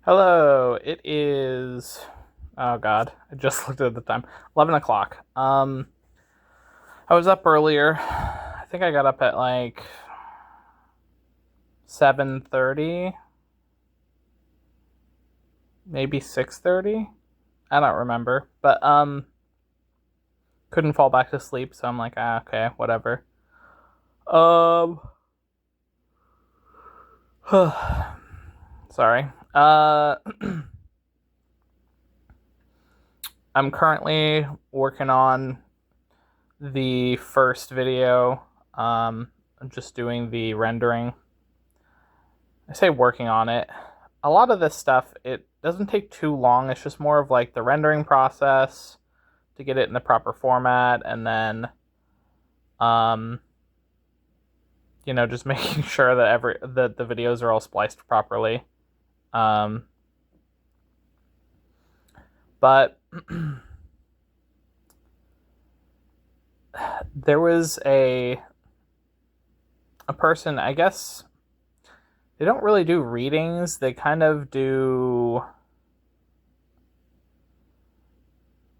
Hello, it is. Oh God, I just looked at the time. 11 o'clock. I was up earlier. I think I got up at like 7:30, maybe 6:30. I don't remember, but couldn't fall back to sleep, so I'm like, okay, whatever. Um, sorry. I'm currently working on the first video. I'm just doing the rendering. I say working on it. A lot of this stuff, it doesn't take too long. It's just more of like the rendering process to get it in the proper format, and then, um, just making sure that the videos are all spliced properly. Um, but there was a person, I guess. They don't really do readings. They kind of do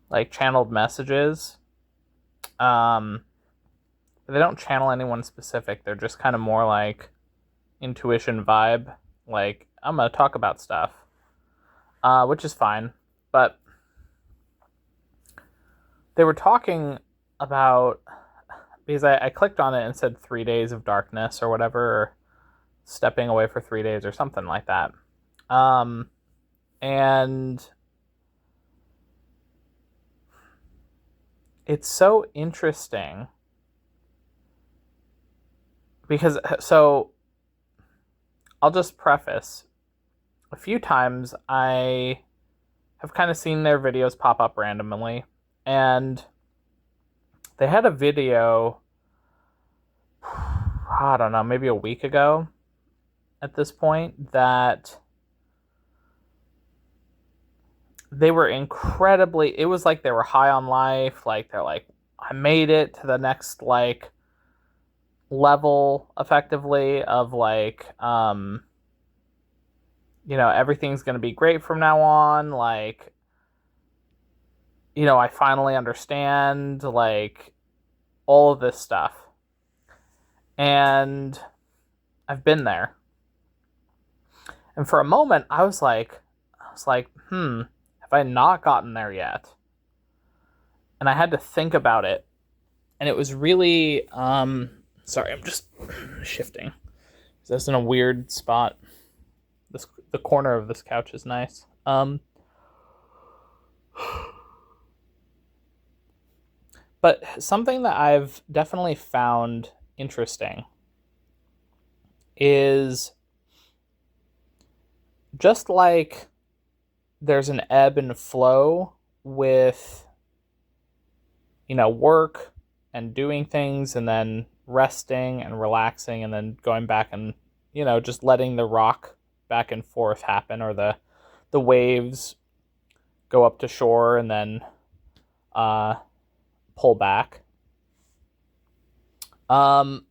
like channeled messages. Um, but they don't channel anyone specific. They're just kind of more like intuition vibe. Like, I'm gonna talk about stuff, which is fine. But they were talking about, because I clicked on it and said 3 days of darkness or whatever, or stepping away for 3 days or something like that. And it's so interesting because, so I'll just preface, a few times I have kind of seen their videos pop up randomly, and they had a video, I don't know, maybe a week ago at this point, that they were incredibly, it was like they were high on life. Like, they're like, I made it to the next like level effectively of like, everything's going to be great from now on. Like, I finally understand like all of this stuff. And I've been there. And for a moment I was like, have I not gotten there yet? And I had to think about it. And it was really, sorry, I'm just shifting. This in a weird spot. The corner of this couch is nice. But something that I've definitely found interesting is, just like there's an ebb and flow with, work and doing things, and then resting and relaxing, and then going back and, just letting the rock back and forth happen, or the waves go up to shore and then uh, pull back. Um,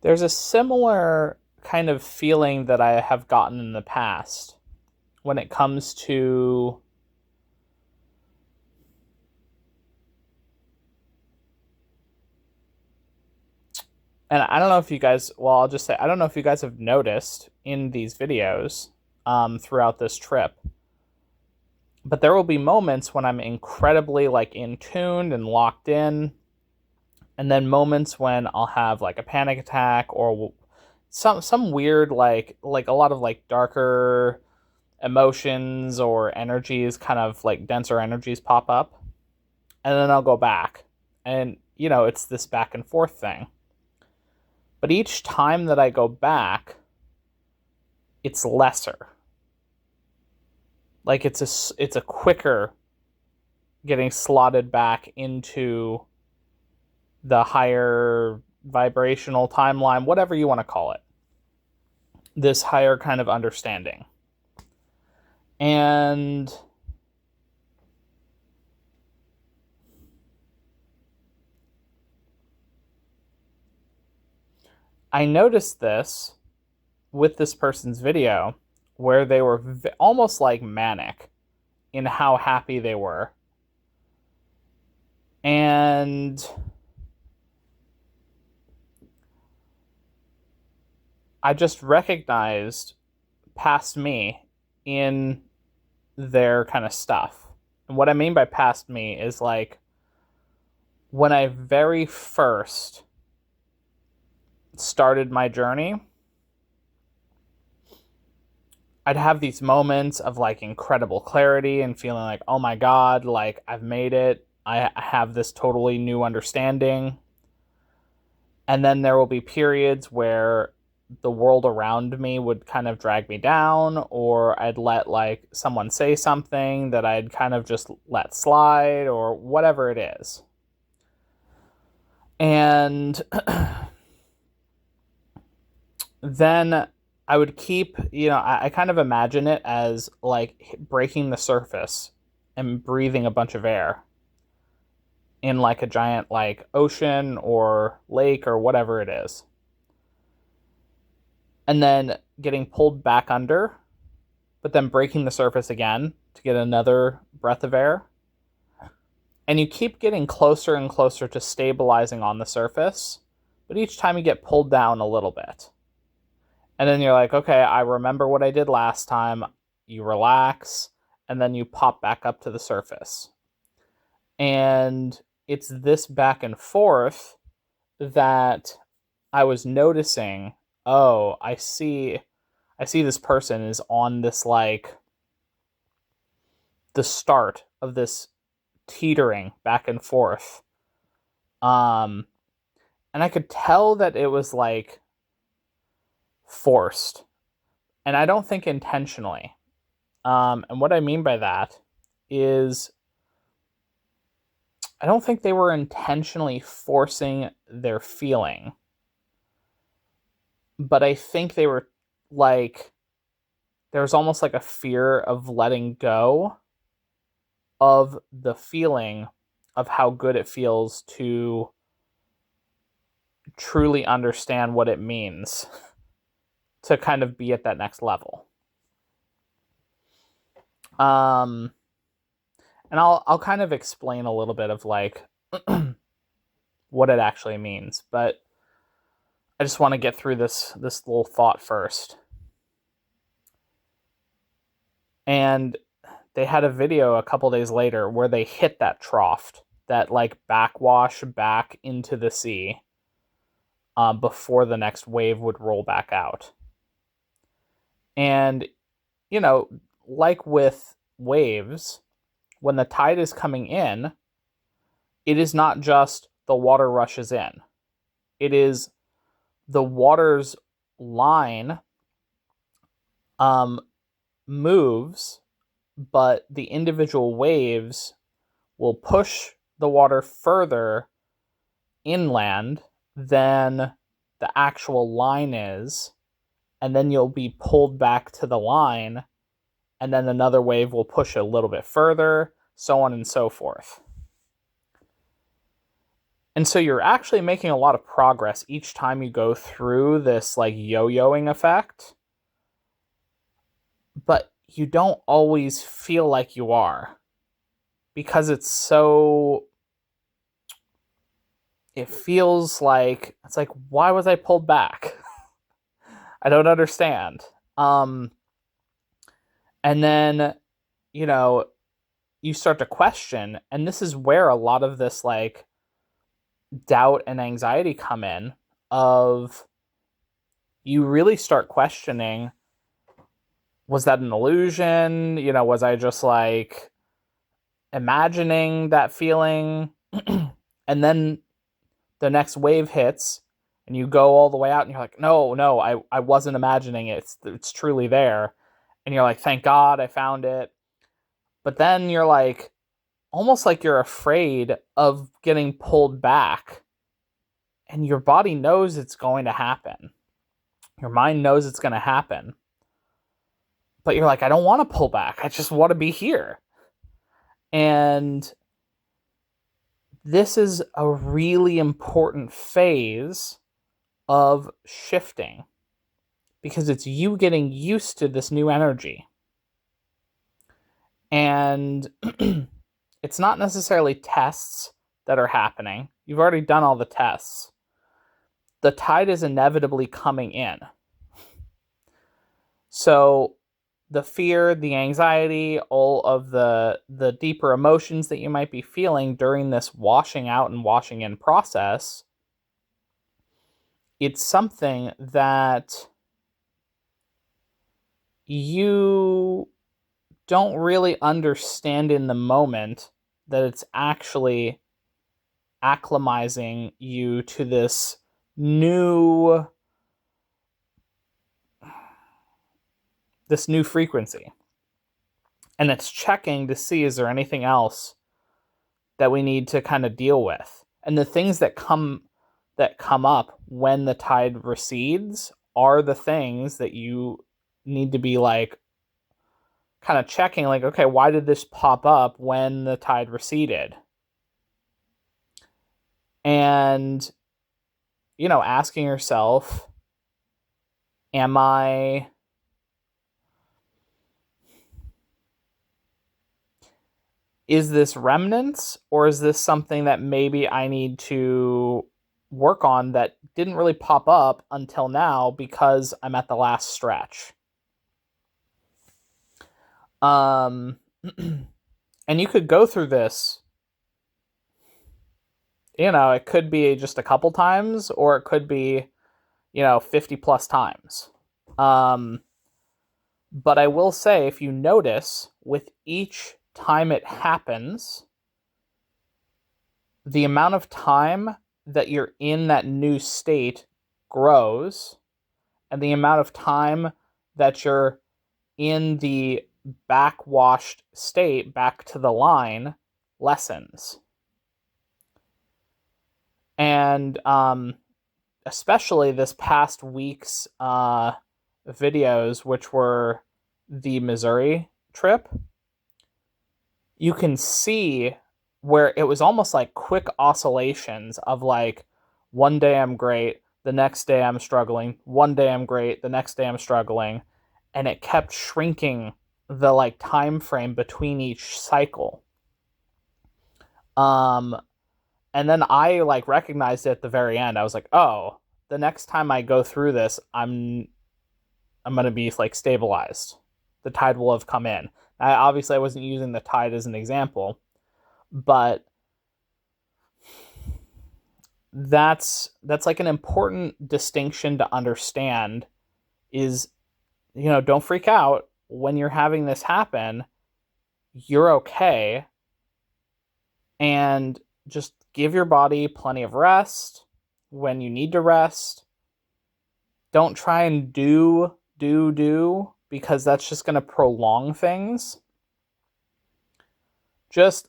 there's a similar kind of feeling that I have gotten in the past when it comes to, and I don't know if you guys, well, I'll just say, I don't know if you guys have noticed in these videos, throughout this trip, but there will be moments when I'm incredibly like in tuned and locked in, and then moments when I'll have like a panic attack, or some weird like a lot of like darker emotions or energies, kind of like denser energies pop up, and then I'll go back, and it's this back and forth thing. But each time that I go back, it's lesser. Like, it's a quicker getting slotted back into the higher vibrational timeline, whatever you want to call it. This higher kind of understanding. And I noticed this with this person's video where they were almost like manic in how happy they were. And I just recognized past me in their kind of stuff. And what I mean by past me is like when I very first started my journey, I'd have these moments of like incredible clarity and feeling like, oh my God, like I've made it. I have this totally new understanding. And then there will be periods where the world around me would kind of drag me down, or I'd let like someone say something that I'd kind of just let slide, or whatever it is. And then I would keep, I kind of imagine it as like breaking the surface and breathing a bunch of air in like a giant like ocean or lake or whatever it is. And then getting pulled back under, but then breaking the surface again to get another breath of air. And you keep getting closer and closer to stabilizing on the surface, but each time you get pulled down a little bit. And then you're like, okay, I remember what I did last time. You relax, and then you pop back up to the surface. And it's this back and forth that I was noticing, oh, I see this person is on this like the start of this teetering back and forth. And I could tell that it was like forced. And I don't think intentionally. And what I mean by that is I don't think they were intentionally forcing their feeling. But I think they were like, there was almost like a fear of letting go of the feeling of how good it feels to truly understand what it means to kind of be at that next level. And I'll kind of explain a little bit of like what it actually means, but I just want to get through this little thought first. And they had a video a couple days later where they hit that trough, that like backwash back into the sea before the next wave would roll back out. And, like with waves, when the tide is coming in, it is not just the water rushes in. It is the water's line moves, but the individual waves will push the water further inland than the actual line is, and then you'll be pulled back to the line, and then another wave will push a little bit further, so on and so forth. And so you're actually making a lot of progress each time you go through this like yo-yoing effect, but you don't always feel like you are, because it feels like, it's like, why was I pulled back? I don't understand. And then, you start to question, and this is where a lot of this like doubt and anxiety come in, of you really start questioning, was that an illusion? Was I just like imagining that feeling? And then the next wave hits and you go all the way out and you're like, no, I wasn't imagining it. It's truly there. And you're like, thank God I found it. But then you're like, almost like you're afraid of getting pulled back. And your body knows it's going to happen. Your mind knows it's going to happen. But you're like, I don't want to pull back. I just want to be here. And this is a really important phase of shifting, because it's you getting used to this new energy. And it's not necessarily tests that are happening. You've already done all the tests. The tide is inevitably coming in. So the fear, the anxiety, all of the deeper emotions that you might be feeling during this washing out and washing in process, it's something that you don't really understand in the moment, that it's actually acclimatizing you to this new frequency. And it's checking to see, is there anything else that we need to kind of deal with? And the things that come up when the tide recedes are the things that you need to be like kind of checking, like, okay, why did this pop up when the tide receded? And, asking yourself, is this remnants, or is this something that maybe I need to work on that didn't really pop up until now because I'm at the last stretch? And you could go through this, it could be just a couple times, or it could be, 50 plus times. But I will say, if you notice, with each time it happens, the amount of time that you're in that new state grows, and the amount of time that you're in the backwashed state back to the line lessens. And especially this past week's videos, which were the Missouri trip, you can see where it was almost like quick oscillations of like, one day I'm great, the next day I'm struggling, one day I'm great, the next day I'm struggling, and it kept shrinking the like time frame between each cycle. And then I like recognized it at the very end. I was like, oh, the next time I go through this, I'm gonna be like stabilized. The tide will have come in. Obviously I wasn't using the tide as an example, but that's like an important distinction to understand, is, don't freak out when you're having this happen. You're okay, and just give your body plenty of rest when you need to rest. Don't try and do, because that's just going to prolong things. Just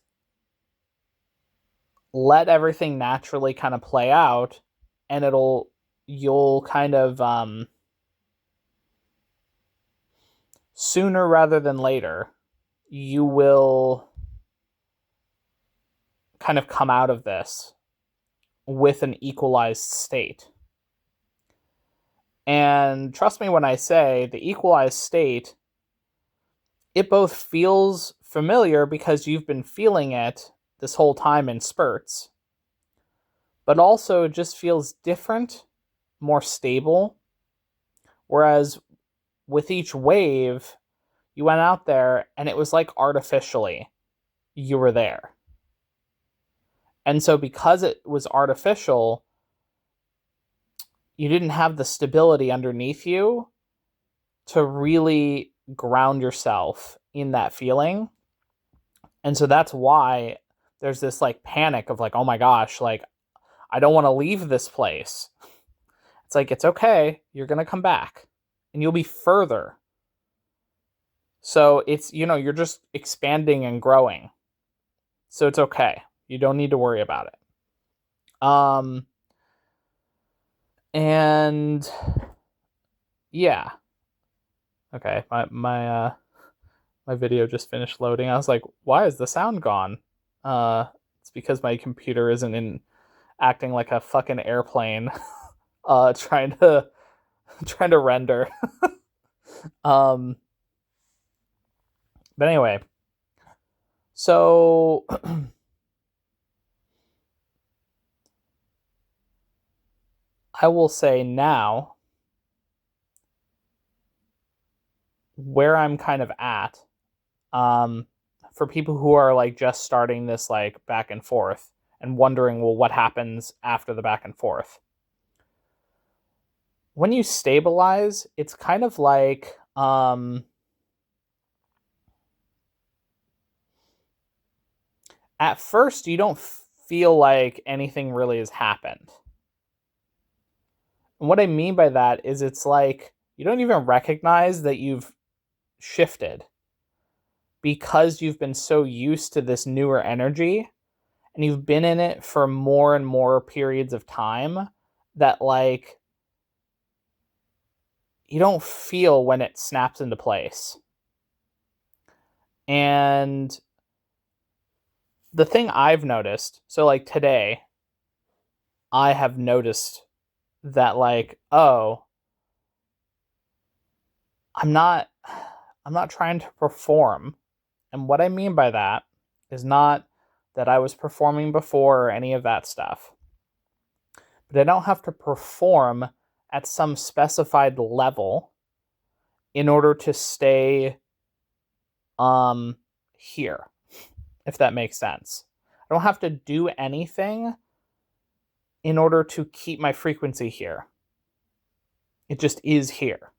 let everything naturally kind of play out, and you'll kind of, sooner rather than later, you will kind of come out of this with an equalized state. And trust me when I say, the equalized state, it both feels familiar because you've been feeling it this whole time in spurts, but also it just feels different, more stable. Whereas with each wave, you went out there and it was like artificially you were there. And so because it was artificial, you didn't have the stability underneath you to really ground yourself in that feeling. And so that's why there's this like panic of like, oh my gosh, like, I don't want to leave this place. It's like, it's okay. You're going to come back and you'll be further. So it's, you're just expanding and growing. So it's okay. You don't need to worry about it. And yeah. Okay. My video just finished loading. I was like, why is the sound gone? It's because my computer isn't acting like a fucking airplane, trying to trying to render. Um, but anyway, so I will say now where I'm kind of at, um, for people who are like just starting this like back and forth and wondering, well, what happens after the back and forth? When you stabilize, it's kind of like at first you don't feel like anything really has happened. And what I mean by that is it's like you don't even recognize that you've shifted because you've been so used to this newer energy and you've been in it for more and more periods of time that like you don't feel when it snaps into place. And the thing I've noticed, so like today, I have noticed that like, oh, I'm not I'm not trying to perform. And what I mean by that is not that I was performing before or any of that stuff. But I don't have to perform at some specified level in order to stay here, if that makes sense. I don't have to do anything in order to keep my frequency here. It just is here.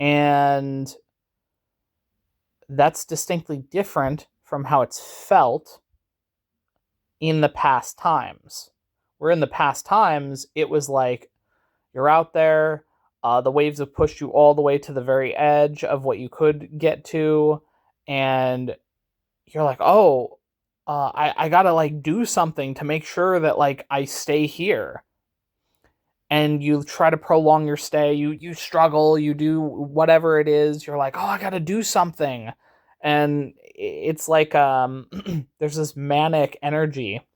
And that's distinctly different from how it's felt in the past times. Where in the past times, it was like you're out there, the waves have pushed you all the way to the very edge of what you could get to, and you're like, oh, I gotta like do something to make sure that like I stay here. And you try to prolong your stay. You struggle. You do whatever it is. You're like, oh, I gotta do something, and it's like there's this manic energy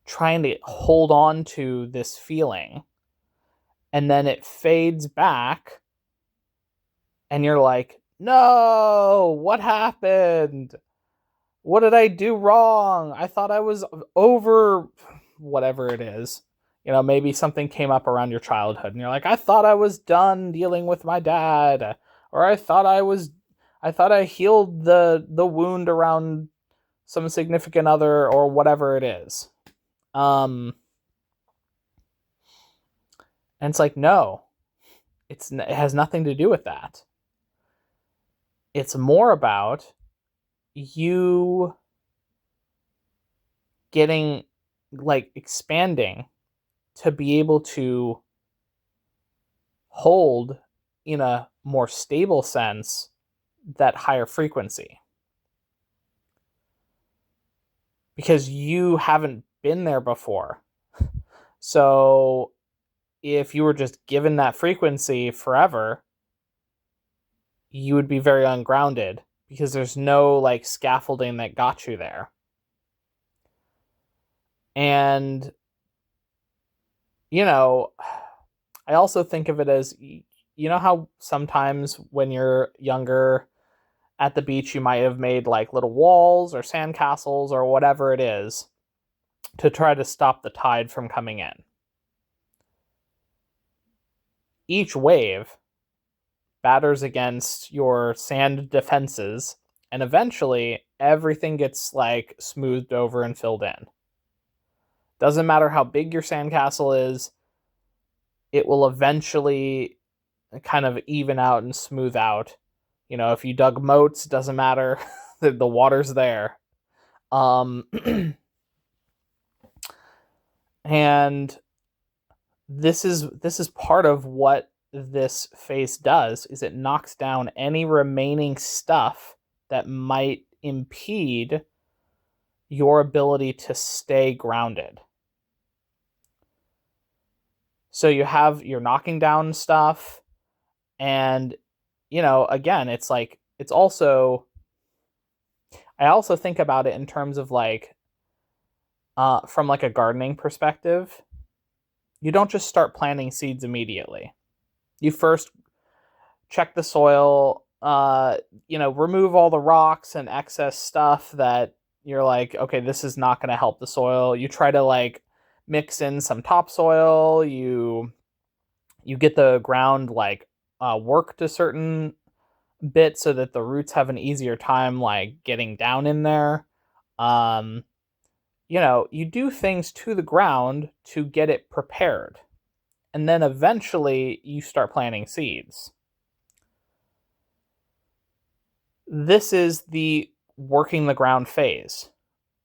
trying to hold on to this feeling, and then it fades back, and you're like, no, what happened? What did I do wrong? I thought I was over whatever it is. You know, maybe something came up around your childhood and you're like, I thought I was done dealing with my dad, or I thought I healed the wound around some significant other or whatever it is. And it's like, no. It has nothing to do with that. It's more about you getting like expanding to be able to hold in a more stable sense that higher frequency, because you haven't been there before. So if you were just given that frequency forever, you would be very ungrounded because there's no like scaffolding that got you there. And you know, I also think of it as, you know how sometimes when you're younger at the beach you might have made like little walls or sandcastles or whatever it is to try to stop the tide from coming in. Each wave batters against your sand defenses, and eventually everything gets like smoothed over and filled in. Doesn't matter how big your sandcastle is, it will eventually kind of even out and smooth out. You know, if you dug moats, doesn't matter. The water's there. And this is part of what this face does, is it knocks down any remaining stuff that might impede your ability to stay grounded. So you're knocking down stuff, and you know, again, it's like it's also, I also think about it in terms of like from like a gardening perspective. you don't just start planting seeds immediately. You first check the soil, remove all the rocks and excess stuff that you're like, okay, this is not going to help the soil. You try to like mix in some topsoil. You get the ground like worked a certain bit so that the roots have an easier time like getting down in there. You do things to the ground to get it prepared. And then eventually you start planting seeds. This is the working the ground phase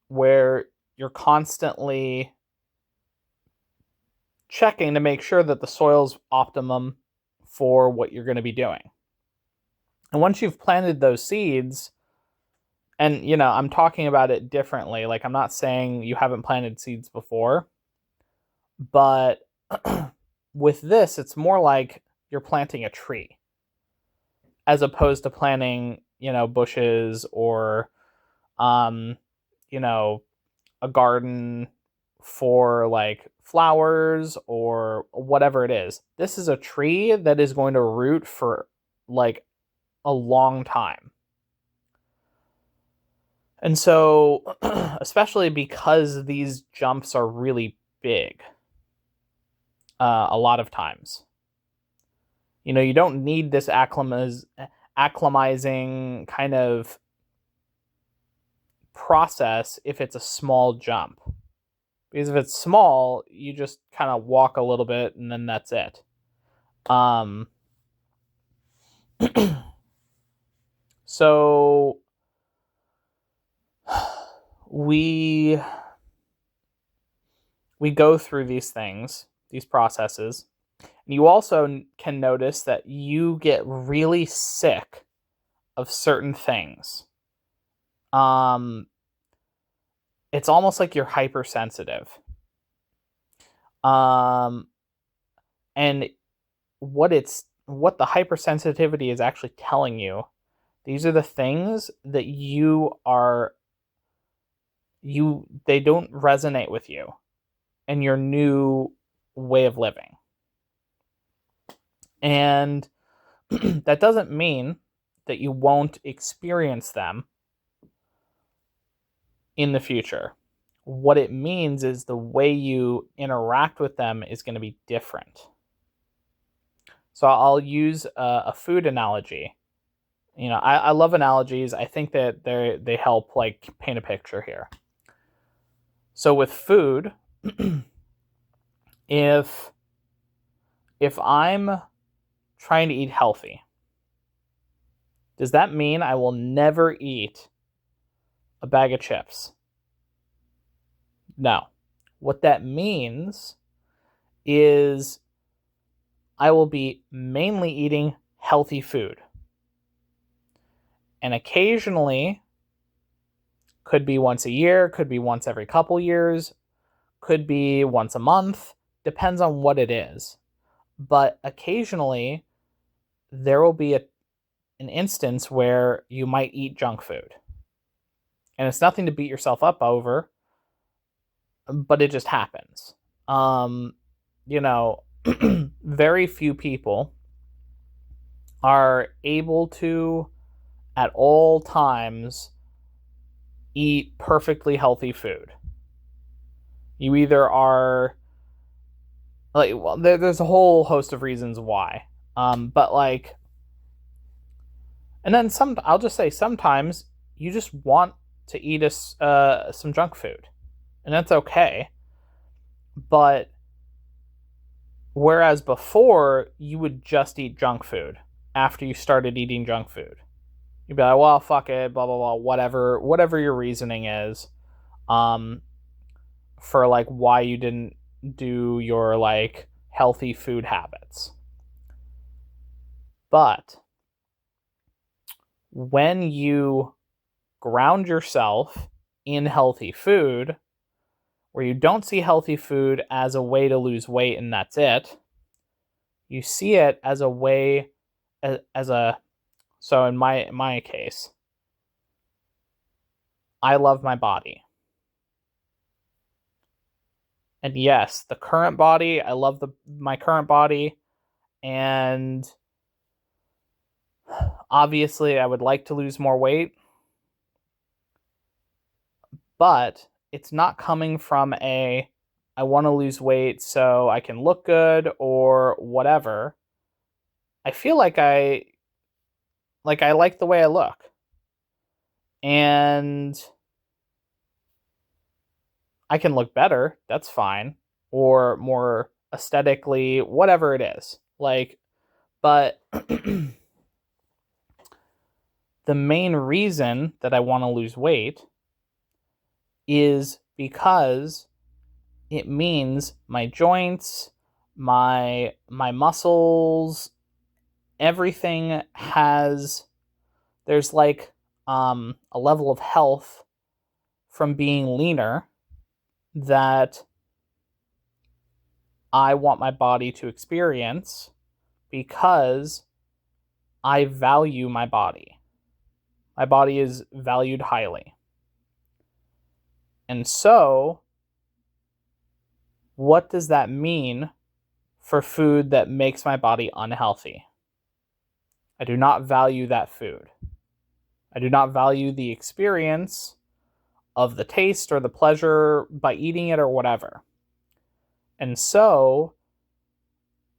where you're constantly checking to make sure that the soil's optimum for what you're going to be doing. And once you've planted those seeds, and I'm talking about it differently, like I'm not saying you haven't planted seeds before, but with this, it's more like you're planting a tree as opposed to planting, bushes or, a garden for like flowers or whatever it is. This is a tree that is going to root for like a long time. And so, especially because these jumps are really big, a lot of times, you don't need this acclimatizing kind of process if it's a small jump. Because if it's small, you just kind of walk a little bit and then that's it. So we go through these things, these processes. And you also can notice that you get really sick of certain things. It's almost like you're hypersensitive. And what the hypersensitivity is actually telling you, these are the things that they don't resonate with you and your new way of living. And that doesn't mean that you won't experience them in the future. What it means is the way you interact with them is going to be different. So I'll use a food analogy. I love analogies. I think that they help like paint a picture here. So with food, if I'm trying to eat healthy, does that mean I will never eat a bag of chips? No. What that means is I will be mainly eating healthy food. And occasionally, could be once a year, could be once every couple years, could be once a month, depends on what it is. But occasionally, there will be an instance where you might eat junk food. And it's nothing to beat yourself up over, but it just happens. Very few people are able to, at all times, eat perfectly healthy food. You either are like, well, there's a whole host of reasons why, but like, and then I'll just say sometimes you just want to eat some junk food, and that's okay. But whereas before you would just eat junk food after you started eating junk food, you'd be like, well, fuck it, blah blah blah, whatever your reasoning is, for like why you didn't do your like healthy food habits. But when you ground yourself in healthy food, where you don't see healthy food as a way to lose weight and that's it, you see it as a way, so in my case, I love my body. And yes, the current body, I love my current body, and obviously I would like to lose more weight, but it's not coming from I want to lose weight so I can look good or whatever. I feel like I like the way I look. And I can look better, that's fine, or more aesthetically, whatever it is. Like, but the main reason that I want to lose weight is because it means my joints, my muscles, everything there's like a level of health from being leaner that I want my body to experience because I value my body. My body is valued highly. And so, what does that mean for food that makes my body unhealthy? I do not value that food. I do not value the experience of the taste or the pleasure by eating it or whatever. And so,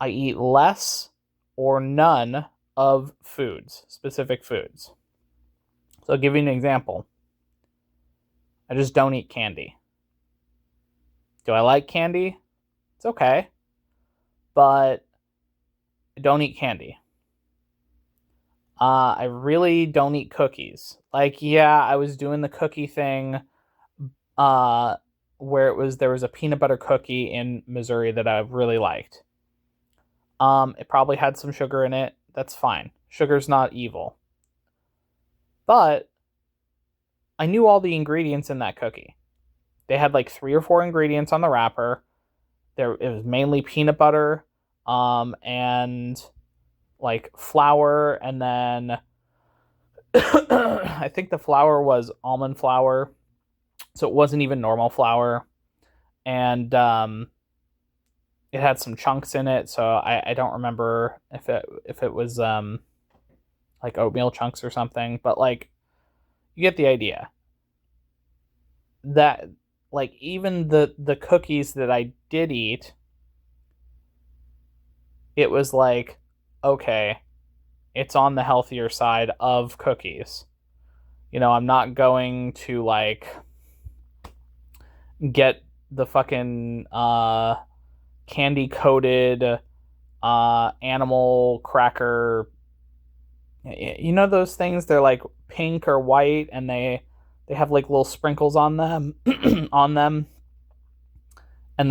I eat less or none of foods, specific foods. So I'll give you an example. I just don't eat candy. Do I like candy? It's okay. But I don't eat candy. I really don't eat cookies. Like, yeah, I was doing the cookie thing where there was a peanut butter cookie in Missouri that I really liked. It probably had some sugar in it. That's fine. Sugar's not evil. But I knew all the ingredients in that cookie. They had like 3 or 4 ingredients on the wrapper. It was mainly peanut butter, and like flour, and then I think the flour was almond flour, so it wasn't even normal flour, and it had some chunks in it. So I don't remember if it was like oatmeal chunks or something, but like you get the idea. That like even the cookies that I did eat, it was like, okay, it's on the healthier side of cookies. I'm not going to like get the fucking candy coated animal cracker. Those things, they're like pink or white, and they have like little sprinkles on them on them, and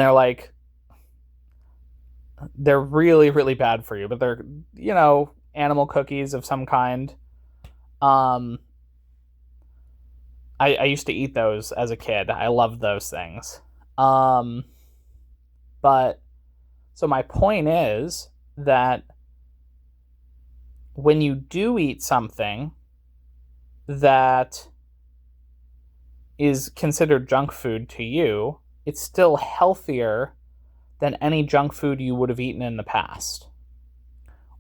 they're really, really bad for you, but they're animal cookies of some kind. I used to eat those as a kid. I loved those things. But so my point is that when you do eat something that is considered junk food to you, it's still healthier than any junk food you would have eaten in the past.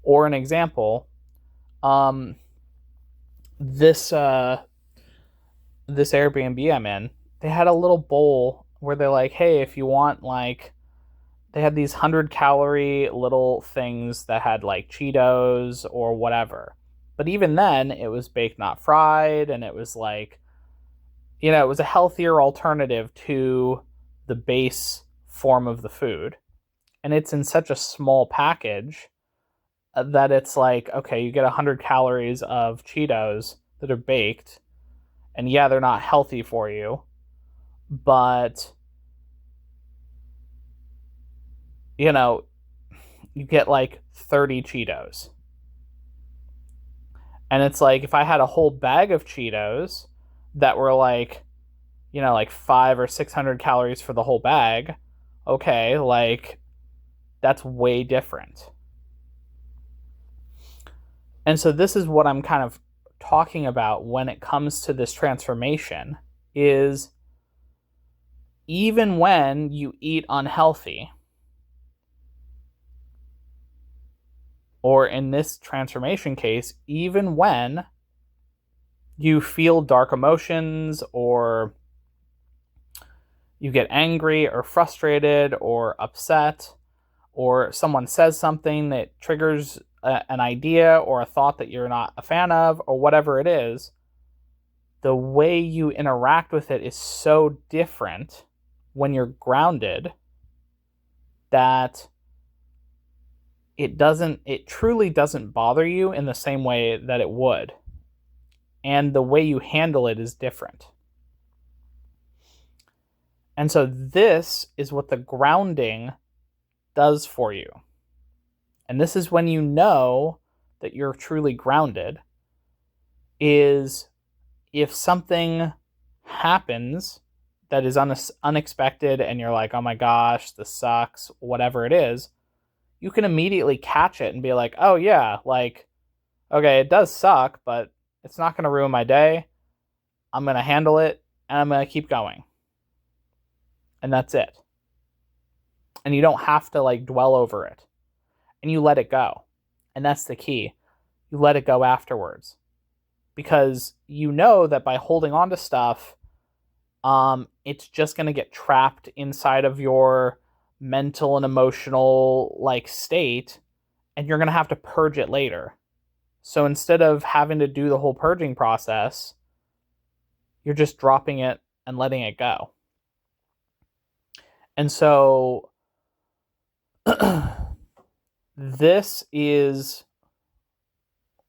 Or an example, this Airbnb I'm in, they had a little bowl where they're like, hey, if you want, like, they had these 100-calorie little things that had like Cheetos or whatever. But even then, it was baked, not fried, and it was like, it was a healthier alternative to the base form of the food. And it's in such a small package that it's like, okay, you get 100 calories of Cheetos that are baked, and yeah, they're not healthy for you, but you get like 30 Cheetos. And it's like, if I had a whole bag of Cheetos that were like, like 500 or 600 calories for the whole bag, okay, like that's way different. And so this is what I'm kind of talking about when it comes to this transformation, is even when you eat unhealthy, or in this transformation case, even when you feel dark emotions, or you get angry or frustrated or upset, or someone says something that triggers an idea or a thought that you're not a fan of, or whatever it is, the way you interact with it is so different when you're grounded that it truly doesn't bother you in the same way that it would. And the way you handle it is different. And so this is what the grounding does for you. And this is when you know that you're truly grounded, is if something happens that is unexpected and you're like, oh my gosh, this sucks, whatever it is, you can immediately catch it and be like, oh yeah, like, okay, it does suck, but it's not going to ruin my day. I'm going to handle it and I'm going to keep going. And that's it. And you don't have to like dwell over it. And you let it go. And that's the key. You let it go afterwards. Because you know that by holding on to stuff, it's just going to get trapped inside of your mental and emotional like state, and you're going to have to purge it later. So instead of having to do the whole purging process, you're just dropping it and letting it go. And so this is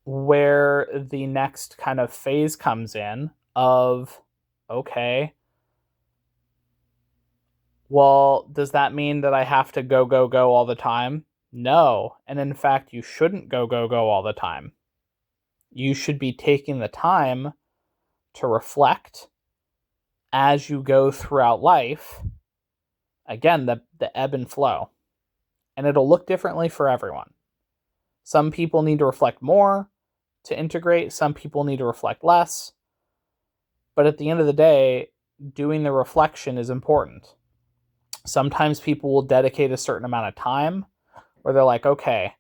where the next kind of phase comes in of, okay, well, does that mean that I have to go all the time? No. And in fact, you shouldn't go all the time. You should be taking the time to reflect as you go throughout life. Again, the ebb and flow. And it'll look differently for everyone. Some people need to reflect more to integrate. Some people need to reflect less. But at the end of the day, doing the reflection is important. Sometimes people will dedicate a certain amount of time where they're like, okay,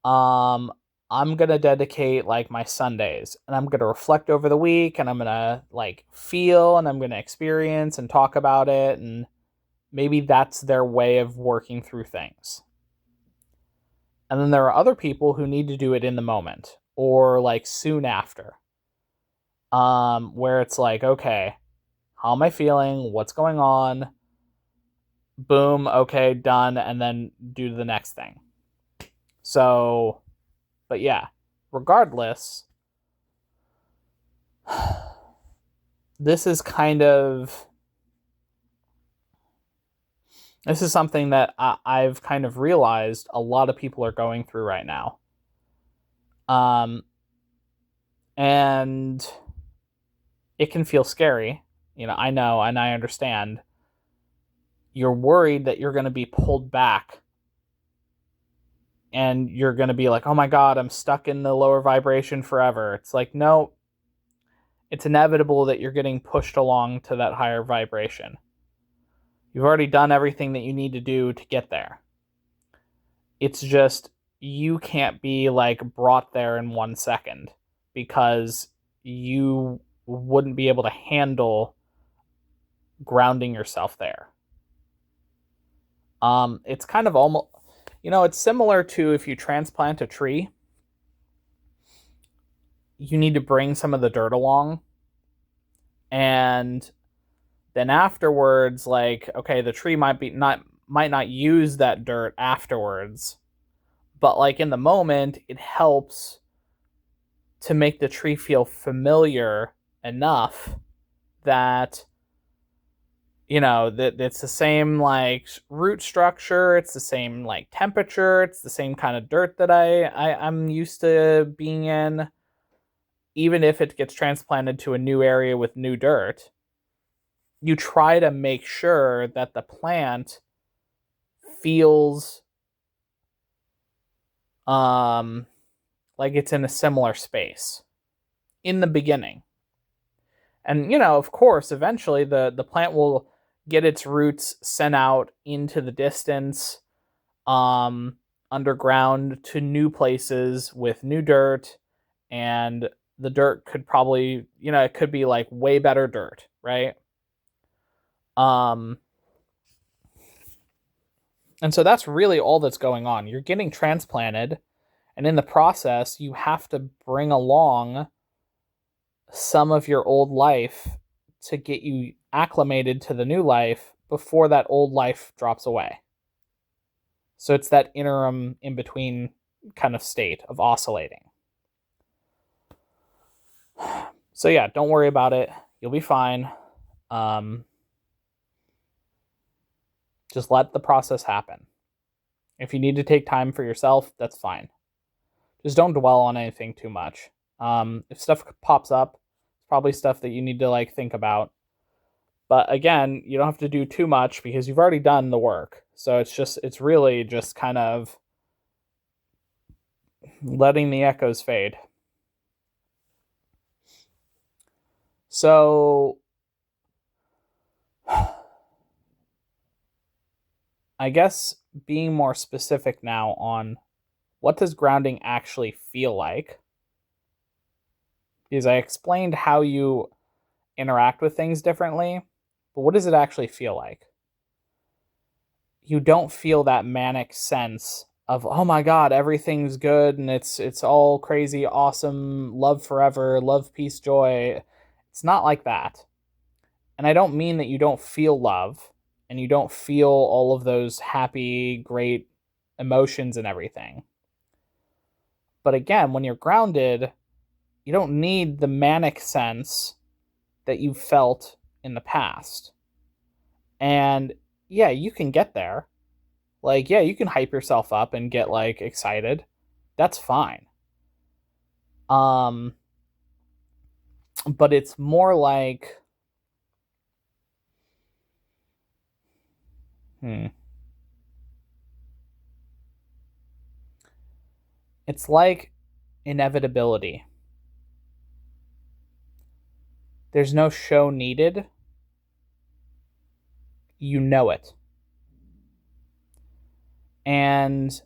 I'm going to dedicate like my Sundays and I'm going to reflect over the week and I'm going to like feel and I'm going to experience and talk about it. And maybe that's their way of working through things. And then there are other people who need to do it in the moment or like soon after, where it's like, okay, how am I feeling? What's going on? Boom, okay, done, and then do the next thing. So, but yeah, regardless, this is something that I've kind of realized a lot of people are going through right now. And it can feel scary. I know, and I understand. You're worried that you're going to be pulled back and you're going to be like, oh my God, I'm stuck in the lower vibration forever. It's like, no, it's inevitable that you're getting pushed along to that higher vibration. You've already done everything that you need to do to get there. It's just, you can't be like brought there in 1 second because you wouldn't be able to handle grounding yourself there. It's kind of almost, it's similar to if you transplant a tree, you need to bring some of the dirt along. And then afterwards, like, okay, the tree might not use that dirt afterwards, but like in the moment, it helps to make the tree feel familiar enough that that it's the same like root structure, it's the same like temperature, it's the same kind of dirt that I'm used to being in. Even if it gets transplanted to a new area with new dirt, you try to make sure that the plant feels like it's in a similar space in the beginning. And of course, eventually the plant will get its roots sent out into the distance, um, underground to new places with new dirt, and the dirt could probably, it could be like way better dirt, right? Um, and so that's really all that's going on. You're getting transplanted, and in the process, you have to bring along some of your old life to get you acclimated to the new life before that old life drops away. So it's that interim in between kind of state of oscillating. So yeah, don't worry about it. You'll be fine. Um, just let the process happen. If you need to take time for yourself, that's fine. Just don't dwell on anything too much. If stuff pops up, it's probably stuff that you need to like think about. But again, you don't have to do too much because you've already done the work. So it's really just kind of letting the echoes fade. So I guess being more specific now on what does grounding actually feel like? Because I explained how you interact with things differently, but what does it actually feel like? You don't feel that manic sense of, oh my god, everything's good and it's all crazy, awesome, love forever, love, peace, joy. It's not like that. And I don't mean that you don't feel love and you don't feel all of those happy, great emotions and everything. But again, when you're grounded, you don't need the manic sense that you felt in the past. And yeah, you can get there. Like, yeah, you can hype yourself up and get like excited. That's fine. Um, but it's more like, hmm, it's like inevitability. There's no show needed. You know it. And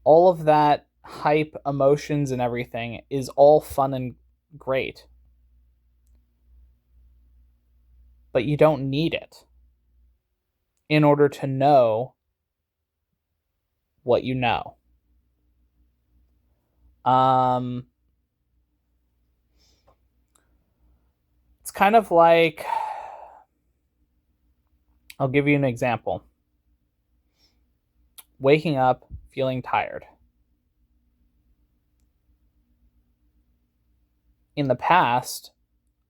all of that hype, emotions, and everything is all fun and great. But you don't need it in order to know what you know. Um, it's kind of like, I'll give you an example. Waking up feeling tired. In the past,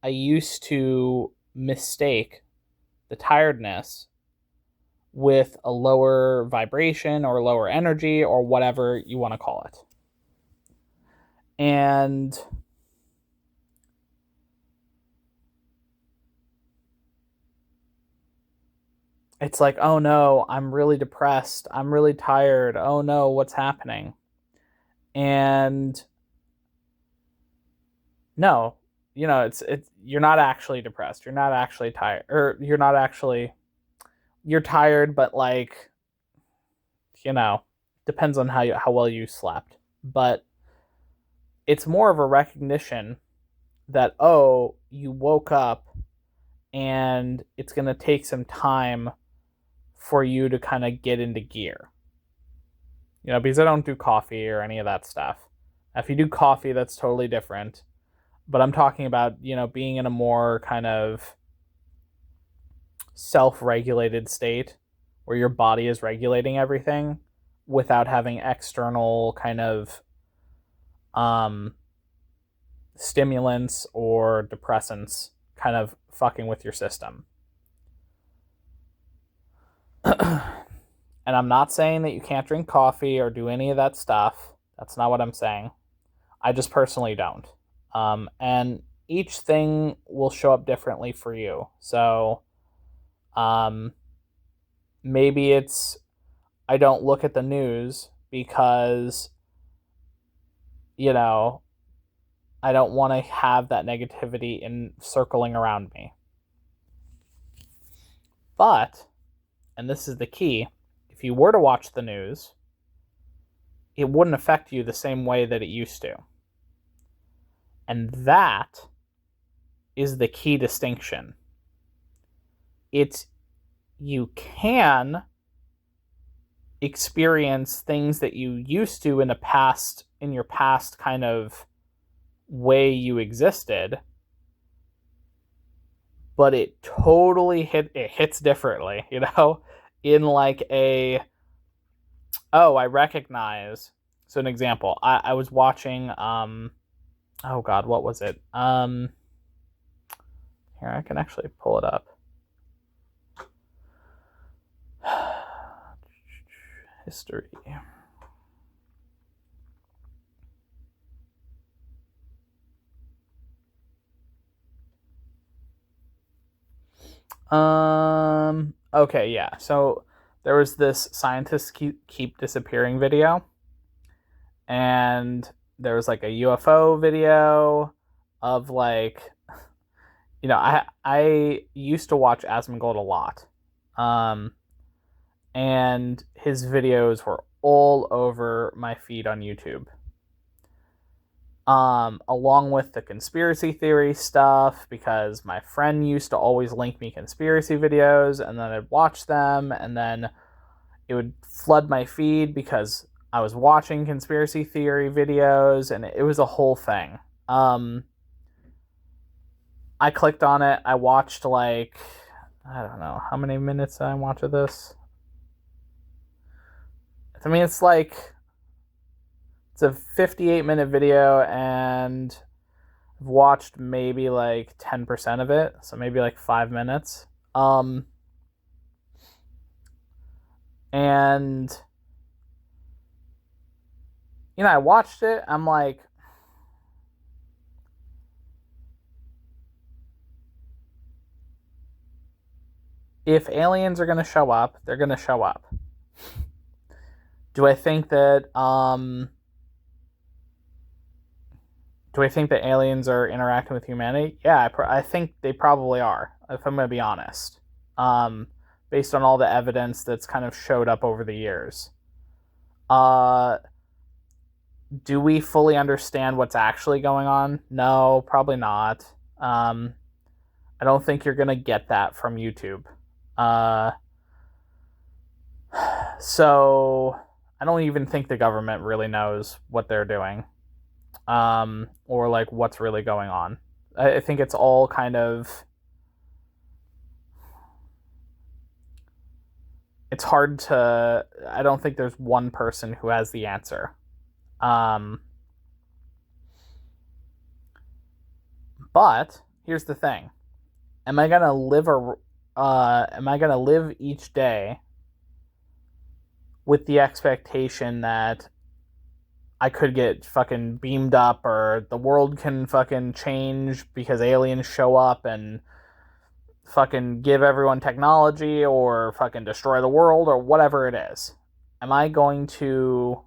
I used to mistake the tiredness with a lower vibration or lower energy or whatever you want to call it. And it's like, oh no, I'm really depressed. I'm really tired. Oh no, what's happening? And no, it's you're not actually depressed. You're not actually tired, or you're tired, but like, you know, depends on how well you slept. But it's more of a recognition that, oh, you woke up and it's going to take some time for you to kind of get into gear. Because I don't do coffee or any of that stuff. If you do coffee, that's totally different. But I'm talking about, being in a more kind of self-regulated state where your body is regulating everything without having external kind of um, stimulants or depressants kind of fucking with your system. And I'm not saying that you can't drink coffee or do any of that stuff. That's not what I'm saying. I just personally don't. And each thing will show up differently for you. So um, maybe it's I don't look at the news because, you know, I don't want to have that negativity in circling around me. But, and this is the key, if you were to watch the news, it wouldn't affect you the same way that it used to. And that is the key distinction. It's you can experience things that you used to in your past kind of way you existed, but it totally hits differently, in like I recognize. So an example, I was watching oh god, what was it? Here, I can actually pull it up. History. Okay, yeah. So there was this scientists keep disappearing video, and there was like a UFO video of like, I used to watch Asmongold a lot. And his videos were all over my feed on YouTube. Along with the conspiracy theory stuff, because my friend used to always link me conspiracy videos, and then I'd watch them, and then it would flood my feed because I was watching conspiracy theory videos, and it was a whole thing. I clicked on it. I watched I don't know how many minutes I watched of this. I mean, it's a 58-minute video, and I've watched maybe like 10% of it, so maybe like 5 minutes. And I watched it. I'm like, if aliens are going to show up, they're going to show up. Do I think that aliens are interacting with humanity? Yeah, I think they probably are, if I'm going to be honest. Based on all the evidence that's kind of showed up over the years. Do we fully understand what's actually going on? No, probably not. I don't think you're going to get that from YouTube. So I don't even think the government really knows what they're doing, or like what's really going on. I think it's all kind of, it's hard to, I don't think there's one person who has the answer. But here's the thing. Am I gonna live each day with the expectation that I could get fucking beamed up, or the world can fucking change because aliens show up and fucking give everyone technology, or fucking destroy the world, or whatever it is? Am I going to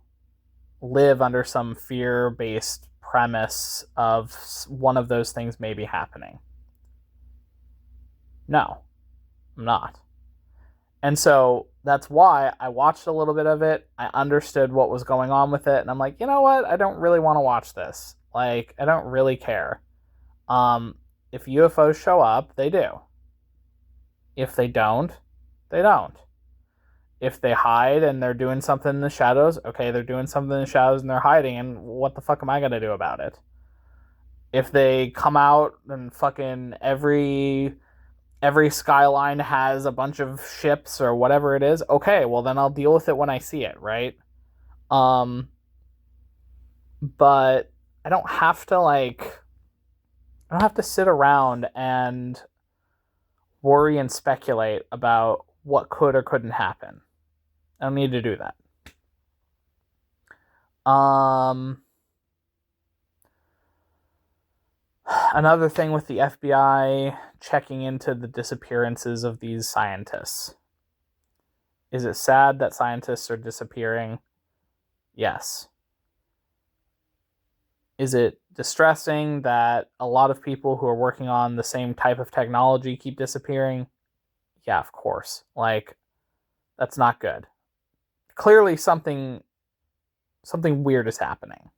live under some fear-based premise of one of those things maybe happening? No, I'm not. And so that's why I watched a little bit of it. I understood what was going on with it, and I'm like, you know what? I don't really want to watch this. Like, I don't really care. If UFOs show up, they do. If they don't, they don't. If they hide and they're doing something in the shadows, okay, they're doing something in the shadows and they're hiding, and what the fuck am I gonna do about it? If they come out and fucking every skyline has a bunch of ships or whatever it is, okay, well then I'll deal with it when I see it, right? But I don't have to sit around and worry and speculate about what could or couldn't happen. I don't need to do that. Another thing with the FBI checking into the disappearances of these scientists. Is it sad that scientists are disappearing? Yes. Is it distressing that a lot of people who are working on the same type of technology keep disappearing? yeah, of course. Like, that's not good. Clearly something weird is happening.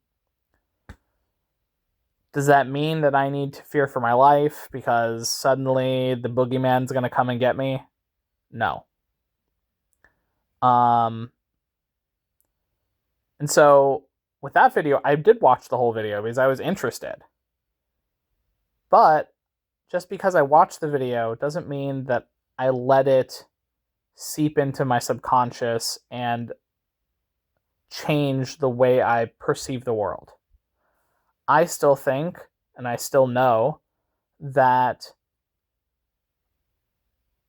Does that mean that I need to fear for my life because suddenly the boogeyman's going to come and get me? No. And so with that video, I did watch the whole video because I was interested. But just because I watched the video doesn't mean that I let it seep into my subconscious and change the way I perceive the world. I still think, and I still know, that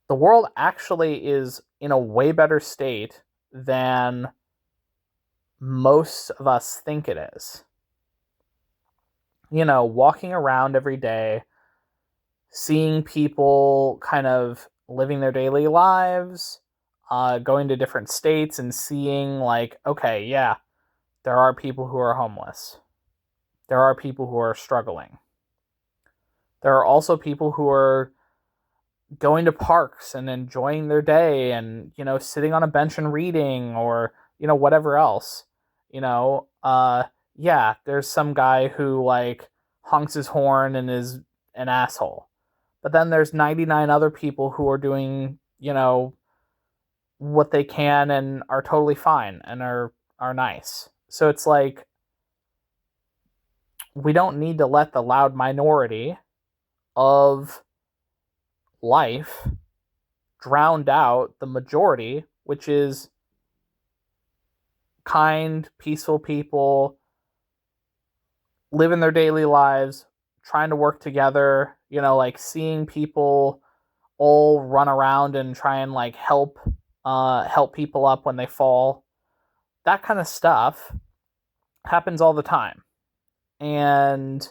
the world actually is in a way better state than most of us think it is. You know, walking around every day, seeing people kind of living their daily lives, going to different states and seeing, like, okay, yeah, there are people who are homeless. There are people who are struggling. There are also people who are going to parks and enjoying their day and, you know, sitting on a bench and reading or, you know, whatever else. You know, yeah, there's some guy who, like, honks his horn and is an asshole. But then there's 99 other people who are doing, you know, what they can and are totally fine and are nice. So it's like, we don't need to let the loud minority of life drowned out the majority, which is kind, peaceful people living their daily lives, trying to work together, you know, like seeing people all run around and try and, like, help people up when they fall. That kind of stuff happens all the time. And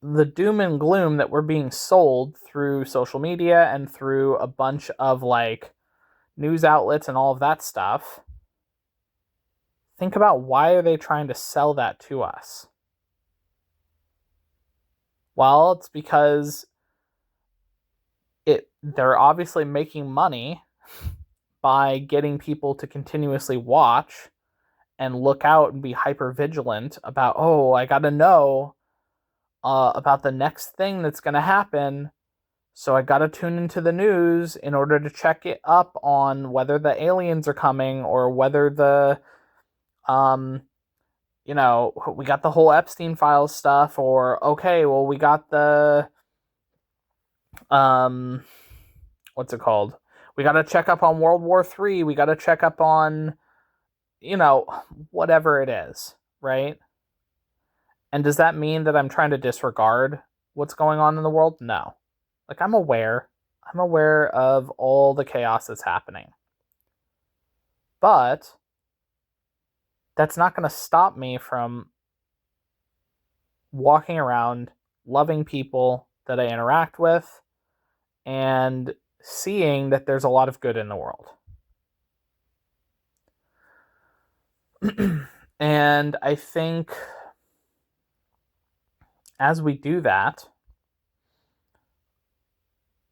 the doom and gloom that we're being sold through social media and through a bunch of, like, news outlets and all of that stuff, think about, why are they trying to sell that to us? Well, it's because they're obviously making money by getting people to continuously watch and look out and be hyper vigilant about, oh, I gotta know about the next thing that's gonna happen, so I gotta tune into the news in order to check it up on whether the aliens are coming or whether the you know, we got the whole Epstein files stuff, or, okay, well, we got the what's it called? We got to check up on World War III. We got to check up on, you know, whatever it is, right? And does that mean that I'm trying to disregard what's going on in the world? No. Like, I'm aware. I'm aware of all the chaos that's happening. But that's not going to stop me from walking around, loving people that I interact with, and seeing that there's a lot of good in the world. And I think as we do that,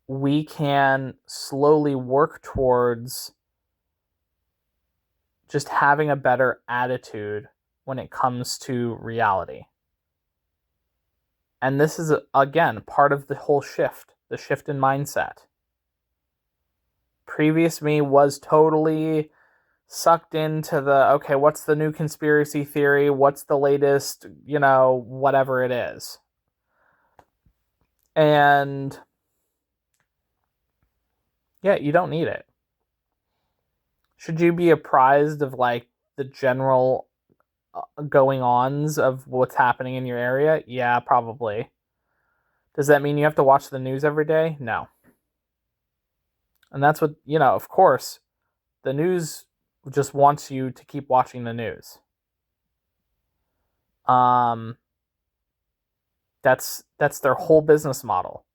we can slowly work towards just having a better attitude when it comes to reality. And this is, again, part of the whole shift, the shift in mindset. Previous me was totally sucked into the, okay, what's the new conspiracy theory? What's the latest, you know, whatever it is. And yeah, you don't need it. Should you be apprised of, like, the general going-ons of what's happening in your area? Yeah, probably. Does that mean you have to watch the news every day? No. And that's what, you know, of course, the news just wants you to keep watching the news. That's their whole business model.